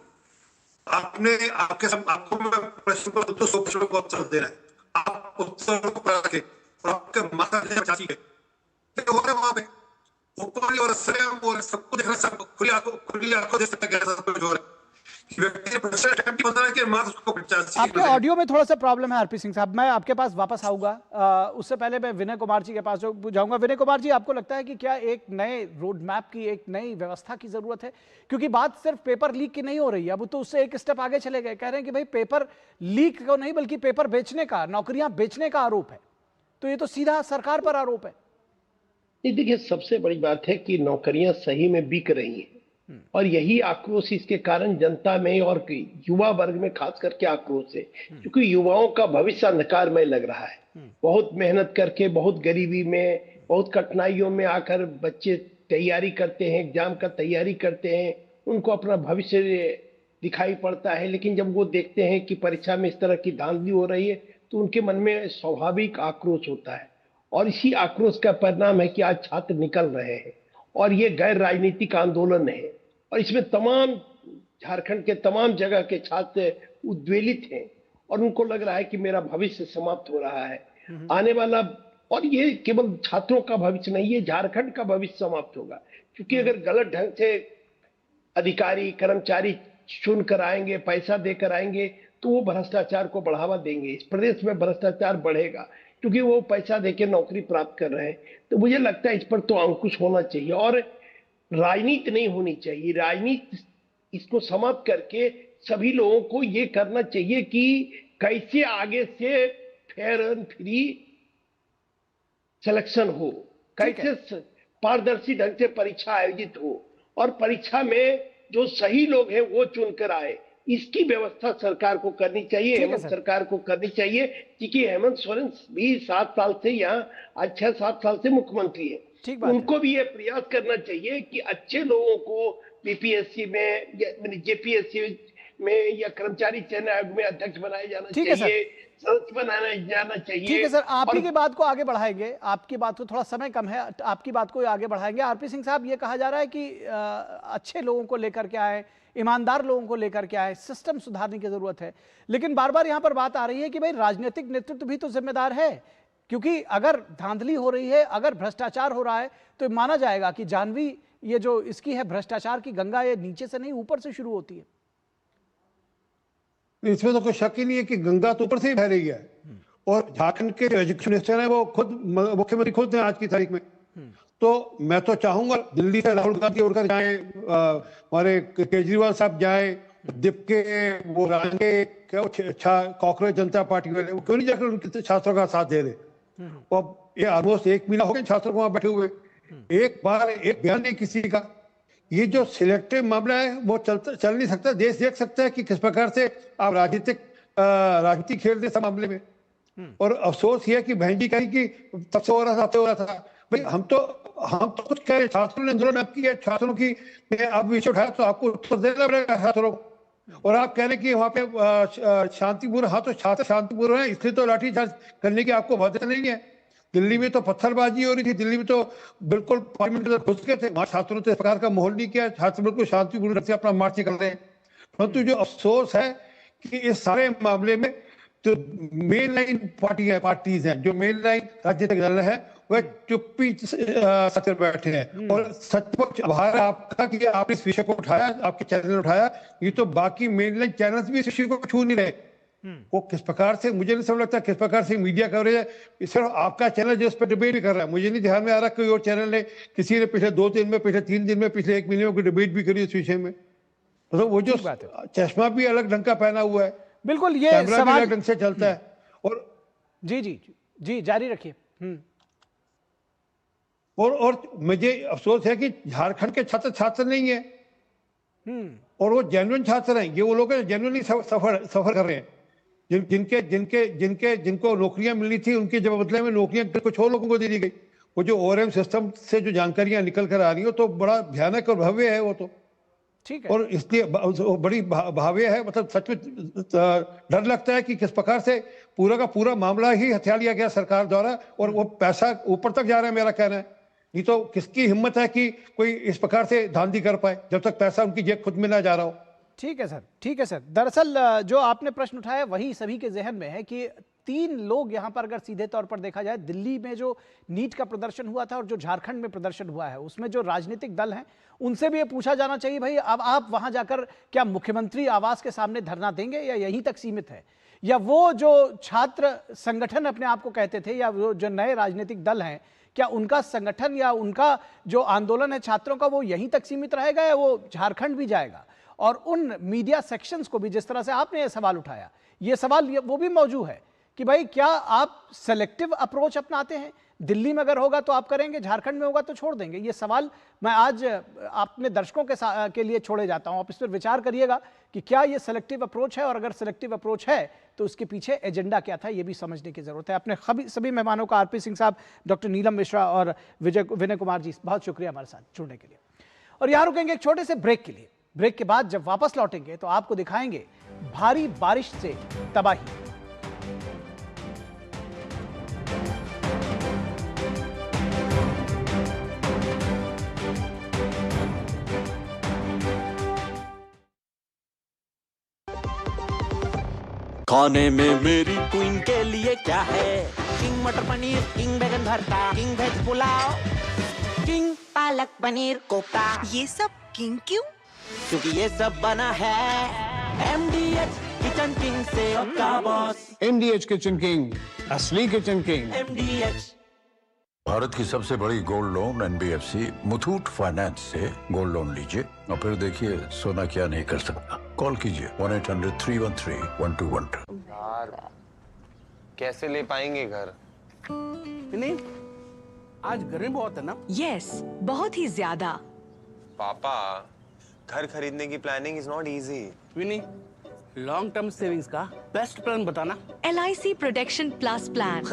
आपने आपको मैं प्रश्न को 200 प्रश्नों को उत्तर दे रहा है, आप उत्तर को पढ़ के और आपके माता चाची के हो रहे वहां पे ऊपर और स्वयं और सबको देखना, सब खुली आंखों देख सकता है सब कुछ हो रहा है। आपके ऑडियो में थोड़ा सा प्रॉब्लम है आरपी सिंह साहब, मैं आपके पास वापस आऊंगा। उससे पहले मैं विनय कुमार जी के पास जाऊंगा। विनय कुमार जी, आपको लगता है कि क्या एक नए रोड मैप की, एक नई व्यवस्था की जरूरत है? क्योंकि बात सिर्फ पेपर लीक की नहीं हो रही है, अब तो उससे एक स्टेप आगे चले गए, कह रहे हैं कि भाई पेपर लीक को नहीं बल्कि पेपर बेचने का, नौकरियां बेचने का आरोप है। तो ये तो सीधा सरकार पर आरोप है। देखिए, सबसे बड़ी बात है कि नौकरियां सही में बिक रही हैं और यही आक्रोश इसके कारण जनता में और युवा वर्ग में खास करके आक्रोश है, क्योंकि युवाओं का भविष्य अंधकारमय लग रहा है। बहुत मेहनत करके, बहुत गरीबी में, बहुत कठिनाइयों में आकर बच्चे तैयारी करते हैं, एग्जाम का तैयारी करते हैं, उनको अपना भविष्य दिखाई पड़ता है। लेकिन जब वो देखते हैं कि परीक्षा में इस तरह की धांधली हो रही है तो उनके मन में स्वाभाविक आक्रोश होता है और इसी आक्रोश का परिणाम है कि आज छात्र निकल रहे हैं और ये गैर राजनीतिक आंदोलन है और इसमें तमाम झारखंड के तमाम जगह के छात्र उद्वेलित हैं और उनको लग रहा है कि मेरा भविष्य समाप्त हो रहा है आने वाला। और ये केवल छात्रों का भविष्य नहीं, ये झारखंड का भविष्य समाप्त होगा, क्योंकि अगर गलत ढंग से अधिकारी कर्मचारी चुन कर आएंगे, पैसा देकर आएंगे तो वो भ्रष्टाचार को बढ़ावा देंगे। इस प्रदेश में भ्रष्टाचार बढ़ेगा क्योंकि वो पैसा देके नौकरी प्राप्त कर रहे हैं। तो मुझे लगता है इस पर तो अंकुश होना चाहिए और राजनीति नहीं होनी चाहिए। राजनीति इसको समाप्त करके सभी लोगों को ये करना चाहिए कि कैसे आगे से फेयर एंड फ्री सिलेक्शन हो, कैसे पारदर्शी ढंग से परीक्षा आयोजित हो और परीक्षा में जो सही लोग हैं वो चुनकर आए। इसकी व्यवस्था सरकार को करनी चाहिए, हेमंत सरकार को करनी चाहिए, क्योंकि हेमंत सोरेन भी 7 साल से यहाँ, आज 6-7 साल से मुख्यमंत्री है। उनको भी ये प्रयास करना चाहिए कि अच्छे लोगों को बीपीएससी में या जेपीएससी में या कर्मचारी चयन आयोग में अध्यक्ष बनाया जाना चाहिए। सच बनाना जाना चाहिए। ठीक है सर, आप ही और की बात को आगे बढ़ाएंगे, आपकी बात को थोड़ा समय कम है, आपकी बात को आगे बढ़ाएंगे। आरपी सिंह साहब, ये कहा जा रहा है कि अच्छे लोगों को लेकर के आए, ईमानदार लोगों को लेकर के आए, सिस्टम सुधारने की जरूरत है, लेकिन बार बार यहां पर बात आ रही है कि भाई राजनीतिक नेतृत्व भी तो जिम्मेदार है, क्योंकि अगर धांधली हो रही है, अगर भ्रष्टाचार हो रहा है, तो माना जाएगा कि जाह्नवी ये जो इसकी है भ्रष्टाचार की गंगा, ये नीचे से नहीं ऊपर से शुरू होती है। इसमें तो कोई शक ही नहीं है कि गंगा तो ऊपर से ही बह रही है। और झारखंड के एजुकेशन मिनिस्टर है वो खुद, मुख्यमंत्री खुद हैं आज की तारीख में। तो मैं तो चाहूंगा दिल्ली से राहुल गांधी उड़कर जाए, हमारे केजरीवाल साहब जाए, दिप के वो रांगे कॉकरोच जनता पार्टी वाले, क्यों नहीं जाकर उनके छात्रों का साथ दे रहे। और ये ऑलमोस्ट 1 महीना हो गया छात्रों को वहां बैठे हुए, एक बार एक बयान नहीं किसी का। ये जो सिलेक्टिव मामला है वो चल नहीं सकता। देश देख सकता है कि किस प्रकार से आप राजनीति खेल रहे सब मामले में। और अफसोस ये है कि बहन जी कही कि तब से हो रहा था। भाई हम तो कुछ कह रहे, छात्रों ने आंदोलन अब किया, छात्रों की आप विषय उठाया तो आपको उत्तर देना पड़ेगा छात्रों को। और आप कह रहे कि वहां पे शांतिपूर्ण, हाँ तो छात्र शांतिपूर्ण है, इसलिए तो लाठीचार्ज करने की आपको बाध्यता नहीं है। दिल्ली में तो पत्थरबाजी हो रही थी, दिल्ली में तो बिल्कुल पार्लियामेंट में घुस गए थे, वहां छात्रों ने इस प्रकार का माहौल नहीं किया, छात्र बिल्कुल शांतिपूर्ण ढंग से अपना मार्च निकल रहे हैं। परंतु जो अफसोस है कि इस सारे मामले में जो मेन लाइन पार्टीज हैं, जो मेन लाइन राजनीतिक दल है, वह चुप्पी सच बैठे हैं। और सचमुच आभार है आपका कि आपने इस विषय को उठाया, आपके चैनल ने उठाया। ये तो बाकी मेन लाइन चैनल भी इस विषय को छू नहीं रहे। वो किस प्रकार से, मुझे नहीं समझ लगता किस प्रकार से मीडिया कवरेज है। सिर्फ आपका चैनल जो इस पर डिबेट भी कर रहा है, मुझे नहीं ध्यान में आ रहा कोई और चैनल ने, किसी ने पिछले 2 दिन में, पिछले 3 दिन में, पिछले 1 महीने में कोई डिबेट भी करी इस विषय में। तो वो जो चश्मा भी अलग ढंग का पहना हुआ है, बिल्कुल ये कैमरा भी अलग ढंग से चलता है। और जी जारी रखिए। और मुझे अफसोस है कि झारखंड के छात्र नहीं है, और वो जेन्युइन छात्र हैं। ये वो लोग जेन्युइनली सफर कर रहे हैं, जिनको नौकरियां मिलनी थी, उनके जब बदले में नौकरियां कुछ और लोगों को दे दी गई। वो जो ORM सिस्टम से जो जानकारियां निकल कर आ रही हो, तो बड़ा भयानक और भव्य है वो तो। ठीक है। और इसलिए बड़ी भव्य है, मतलब सच में डर लगता है कि किस प्रकार से पूरा का पूरा मामला ही हथिया लिया गया सरकार द्वारा, और वो पैसा ऊपर तक जा रहा है, मेरा कहना है। नहीं तो किसकी हिम्मत है कि कोई इस प्रकार से धांधली कर पाए जब तक पैसा उनकी जेब खुद में ना जा रहा हो। ठीक है सर, ठीक है सर। दरअसल जो आपने प्रश्न उठाया वही सभी के जहन में है कि 3 लोग यहाँ पर अगर सीधे तौर पर देखा जाए, दिल्ली में जो नीट का प्रदर्शन हुआ था और जो झारखंड में प्रदर्शन हुआ है, उसमें जो राजनीतिक दल हैं उनसे भी ये पूछा जाना चाहिए, भाई अब आप वहां जाकर क्या मुख्यमंत्री आवास के सामने धरना देंगे या यहीं तक सीमित है, या वो जो छात्र संगठन अपने आप को कहते थे, या वो जो नए राजनीतिक दल हैं, क्या उनका संगठन या उनका जो आंदोलन है छात्रों का, वो यहीं तक सीमित रहेगा या वो झारखंड भी जाएगा। और उन मीडिया सेक्शंस को भी, जिस तरह से आपने ये सवाल उठाया, ये सवाल वो भी मौजूद है कि भाई क्या आप सेलेक्टिव अप्रोच अपनाते हैं, दिल्ली में अगर होगा तो आप करेंगे, झारखंड में होगा तो छोड़ देंगे। ये सवाल मैं आज अपने दर्शकों के लिए छोड़े जाता हूं। आप इस पर विचार करिएगा कि क्या ये सेलेक्टिव अप्रोच है, और अगर सेलेक्टिव अप्रोच है तो उसके पीछे एजेंडा क्या था, ये भी समझने की जरूरत है। अपने सभी मेहमानों का, आरपी सिंह साहब, डॉक्टर नीलम मिश्रा और विनय कुमार जी, बहुत शुक्रिया हमारे साथ जुड़ने के लिए। और यहाँ रुकेंगे एक छोटे से ब्रेक के लिए। ब्रेक के बाद जब वापस लौटेंगे तो आपको दिखाएंगे भारी बारिश से तबाही। खाने में मेरी क्वीन के लिए क्या है? किंग मटर पनीर, किंग बैगन भरता, king veg pulao, king palak paneer kofta. ये सब किंग क्यों? क्योंकि ये सब बना है MDH किचन किंग से। का बॉस MDH किचन किंग, असली किचन किंग। MDH भारत की सबसे बड़ी gold loan NBFC Muthoot finance से गोल्ड लोन लीजिए और फिर देखिए सोना क्या नहीं कर सकता। कॉल कीजिए 1-800-313-1212। यार कैसे ले पाएंगे घर? नहीं, आज गर्मी बहुत है ना? यस, बहुत ही ज्यादा। पापा, घर खरीदने की planning is not easy. Vini, long term savings का बेस्ट प्लान बताना। LIC protection plus plan.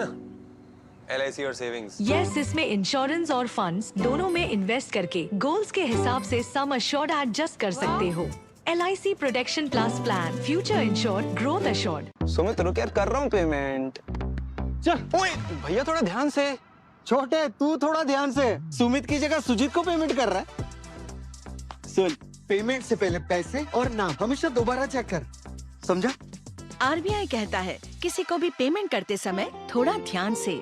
LIC और सेविंग्स। यस, इसमें इंश्योरेंस और फंड्स दोनों में इन्वेस्ट करके गोल्स के हिसाब से सम अश्योर्ड एडजस्ट कर सकते हो। LIC protection plus plan, future insured, growth assured. Sumit रुक यार, कर रहा हूँ पेमेंट। चल ओए भैया थोड़ा ध्यान से। छोटे तू थोड़ा ध्यान से, सुमित की जगह सुजीत को पेमेंट कर रहा है। सुन, पेमेंट से पहले पैसे और नाम हमेशा दोबारा चेक कर, समझा? RBI कहता है किसी को भी पेमेंट करते समय थोड़ा ध्यान से।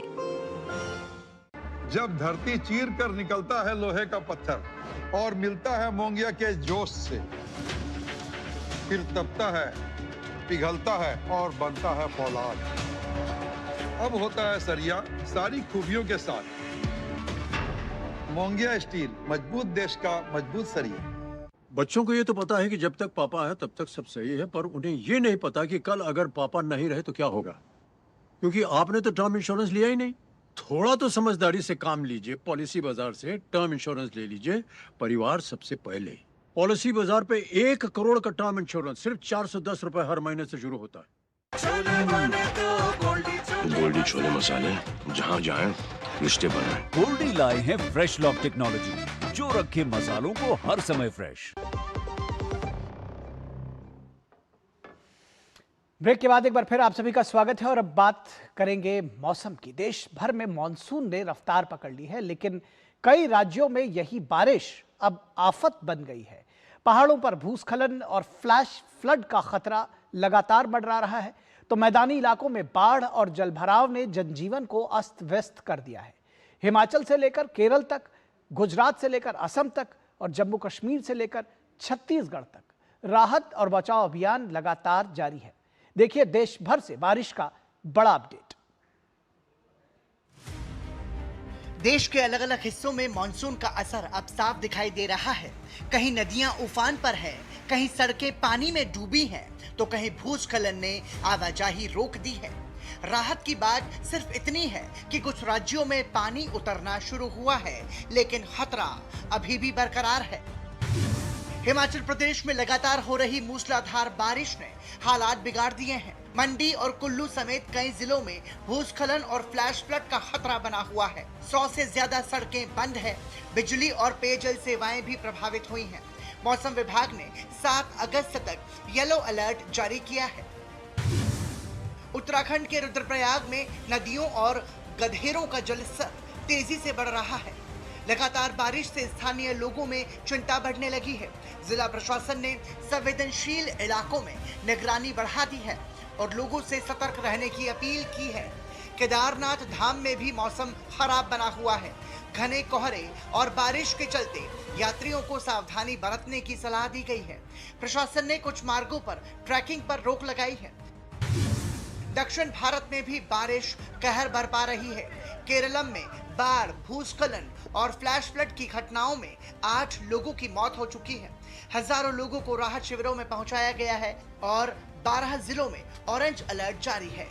जब धरती चीर कर निकलता है लोहे का पत्थर और मिलता है मोंगिया के जोश से, फिर तपता है, पिघलता है और बनता है फौलाद। अब होता है सरिया सारी खूबियों के साथ। मोंगिया स्टील, मजबूत देश का मजबूत सरिया। बच्चों को ये तो पता है कि जब तक पापा है तब तक सब सही है, पर उन्हें ये नहीं पता कि कल अगर पापा नहीं रहे तो क्या होगा, क्योंकि आपने तो टर्म इंश्योरेंस लिया ही नहीं। थोड़ा तो समझदारी से काम लीजिए, पॉलिसी बाजार से टर्म इंश्योरेंस ले लीजिए। परिवार सबसे पहले। पॉलिसी बाजार पे 1 करोड़ का टर्म इंश्योरेंस सिर्फ 410 रुपए हर महीने से शुरू होता है। गोल्डी छोले मसाले, जहाँ जाएं रिश्ते बनाएं। गोल्डी लाए हैं फ्रेश लॉक टेक्नोलॉजी, जो रखे मसालों को हर समय फ्रेश। ब्रेक के बाद एक बार फिर आप सभी का स्वागत है और अब बात करेंगे मौसम की। देश भर में मानसून ने रफ्तार पकड़ ली है, लेकिन कई राज्यों में यही बारिश अब आफत बन गई है। पहाड़ों पर भूस्खलन और फ्लैश फ्लड का खतरा लगातार बढ़ रहा है, तो मैदानी इलाकों में बाढ़ और जलभराव ने जनजीवन को अस्त व्यस्त कर दिया है। हिमाचल से लेकर केरल तक, गुजरात से लेकर असम तक और जम्मू कश्मीर से लेकर छत्तीसगढ़ तक राहत और बचाव अभियान लगातार जारी है। देखिए देश भर से बारिश का बड़ा अपडेट। देश के अलग अलग हिस्सों में मानसून का असर अब साफ दिखाई दे रहा है। कहीं नदियां उफान पर है, कहीं सड़कें पानी में डूबी हैं, तो कहीं भूस्खलन ने आवाजाही रोक दी है। राहत की बात सिर्फ इतनी है कि कुछ राज्यों में पानी उतरना शुरू हुआ है, लेकिन खतरा अभी भी बरकरार है। हिमाचल प्रदेश में लगातार हो रही मूसलाधार बारिश ने हालात बिगाड़ दिए हैं। मंडी और कुल्लू समेत कई जिलों में भूस्खलन और फ्लैश फ्लड का खतरा बना हुआ है। 100 से ज्यादा सड़कें बंद है। बिजली और पेयजल सेवाएं भी प्रभावित हुई हैं। मौसम विभाग ने 7 अगस्त तक येलो अलर्ट जारी किया है। उत्तराखंड के रुद्रप्रयाग में नदियों और गधेरों का जलस्तर तेजी से बढ़ रहा है। लगातार बारिश से स्थानीय लोगों में चिंता बढ़ने लगी है। जिला प्रशासन ने संवेदनशील इलाकों में निगरानी बढ़ा दी है और लोगों से सतर्क रहने की अपील की है। केदारनाथ धाम में भी मौसम खराब बना हुआ है। घने कोहरे और बारिश के चलते यात्रियों को सावधानी बरतने की सलाह दी गई है। प्रशासन ने कुछ मार्गों पर ट्रैकिंग पर रोक लगाई है। दक्षिण भारत में भी बारिश कहर बरपा रही है। केरलम में बाढ़, भूस्खलन और फ्लैश फ्लड की घटनाओं में 8 लोगों की मौत हो चुकी है। हजारों लोगों को राहत शिविरों में पहुंचाया गया है और 12 जिलों में ऑरेंज अलर्ट जारी है।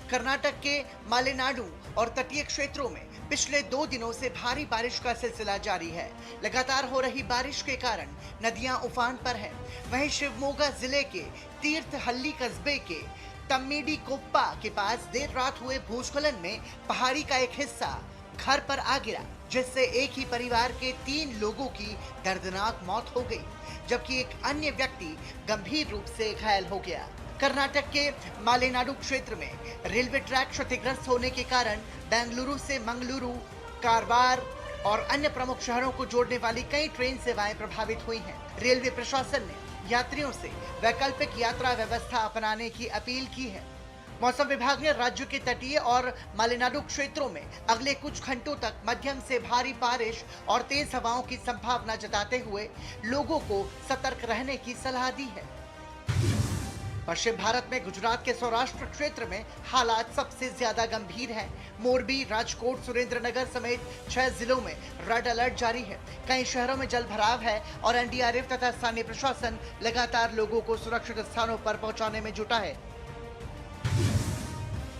कर्नाटक के मालेनाडु और तटीय क्षेत्रों में पिछले 2 दिनों से भारी बारिश का सिलसिला जारी है। लगातार हो रही बारिश के कारण नदियां उफान पर हैं। वहीं शिवमोगा जिले के तीर्थहल्ली कस्बे के तम्मीडी कोप्पा के पास देर रात हुए भूस्खलन में पहाड़ी का एक हिस्सा घर पर आ गिरा, जिससे एक ही परिवार के 3 लोगों की दर्दनाक मौत हो गई, जबकि एक अन्य व्यक्ति गंभीर रूप से घायल हो गया। कर्नाटक के मालेनाडु क्षेत्र में रेलवे ट्रैक क्षतिग्रस्त होने के कारण बेंगलुरु से मंगलुरु, कारवार और अन्य प्रमुख शहरों को जोड़ने वाली कई ट्रेन सेवाएं प्रभावित हुई हैं। रेलवे प्रशासन ने यात्रियों से वैकल्पिक यात्रा व्यवस्था अपनाने की अपील की है। मौसम विभाग ने राज्य के तटीय और मालेनाडु क्षेत्रों में अगले कुछ घंटों तक मध्यम से भारी बारिश और तेज हवाओं की संभावना जताते हुए लोगों को सतर्क रहने की सलाह दी है। पश्चिम भारत में गुजरात के सौराष्ट्र क्षेत्र में हालात सबसे ज्यादा गंभीर हैं। मोरबी, राजकोट, सुरेंद्रनगर समेत 6 जिलों में रेड अलर्ट जारी है। कई शहरों में जल भराव है और एनडीआरएफ तथा स्थानीय प्रशासन लगातार लोगों को सुरक्षित स्थानों पर पहुंचाने में जुटा है।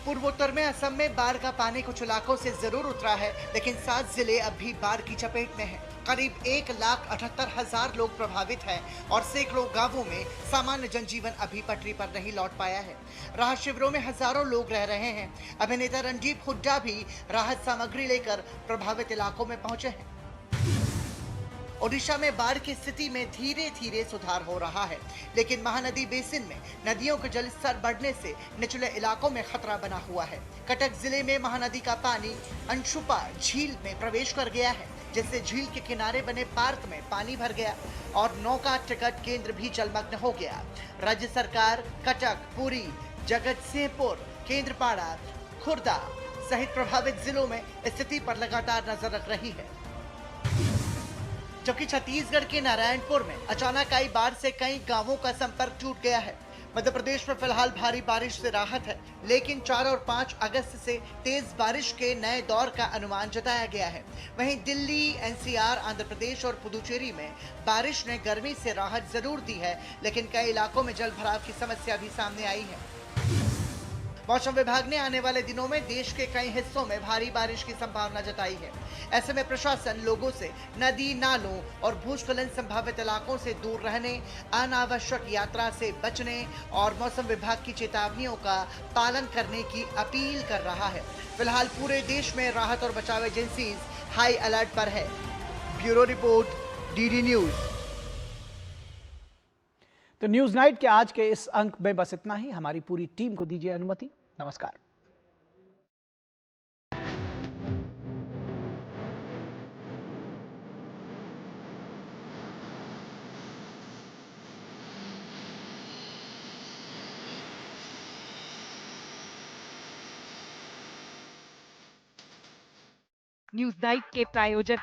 पूर्वोत्तर में असम में बाढ़ का पानी कुछ इलाकों से जरूर उतरा है, लेकिन 7 जिले अब भी बाढ़ की चपेट में हैं। करीब 1,78,000 लोग प्रभावित हैं और सैकड़ों गांवों में सामान्य जनजीवन अभी पटरी पर नहीं लौट पाया है। राहत शिविरों में हजारों लोग रह रहे हैं। अभिनेता रणदीप हुड्डा भी राहत सामग्री लेकर प्रभावित इलाकों में पहुंचे हैं। ओडिशा में बाढ़ की स्थिति में धीरे धीरे सुधार हो रहा है, लेकिन महानदी बेसिन में नदियों का जलस्तर बढ़ने से निचले इलाकों में खतरा बना हुआ है। कटक जिले में महानदी का पानी अंशुपा झील में प्रवेश कर गया है, जिससे झील के किनारे बने पार्क में पानी भर गया और नौका टिकट केंद्र भी जलमग्न हो गया। राज्य सरकार कटक, पुरी, जगतसिंहपुर, केंद्रपाड़ा, खुर्दा सहित प्रभावित जिलों में स्थिति पर लगातार नजर रख रही है। जबकि छत्तीसगढ़ के नारायणपुर में अचानक आई बाढ़ से कई गांवों का संपर्क टूट गया है। मध्य प्रदेश में फिलहाल भारी बारिश से राहत है, लेकिन 4 और 5 अगस्त से तेज बारिश के नए दौर का अनुमान जताया गया है। वहीं दिल्ली, एनसीआर, आंध्र प्रदेश और पुदुचेरी में बारिश ने गर्मी से राहत जरूर दी है, लेकिन कई इलाकों में जल भराव की समस्या भी सामने आई है। मौसम विभाग ने आने वाले दिनों में देश के कई हिस्सों में भारी बारिश की संभावना जताई है। ऐसे में प्रशासन लोगों से नदी, नालों और भूस्खलन संभावित इलाकों से दूर रहने, अनावश्यक यात्रा से बचने और मौसम विभाग की चेतावनियों का पालन करने की अपील कर रहा है। फिलहाल पूरे देश में राहत और बचाव एजेंसीज हाई अलर्ट पर है। Bureau report, DD news. तो न्यूज नाइट के आज के इस अंक में बस इतना ही। हमारी पूरी टीम को दीजिए अनुमति। नमस्कार। न्यूज नाइट के प्रायोजक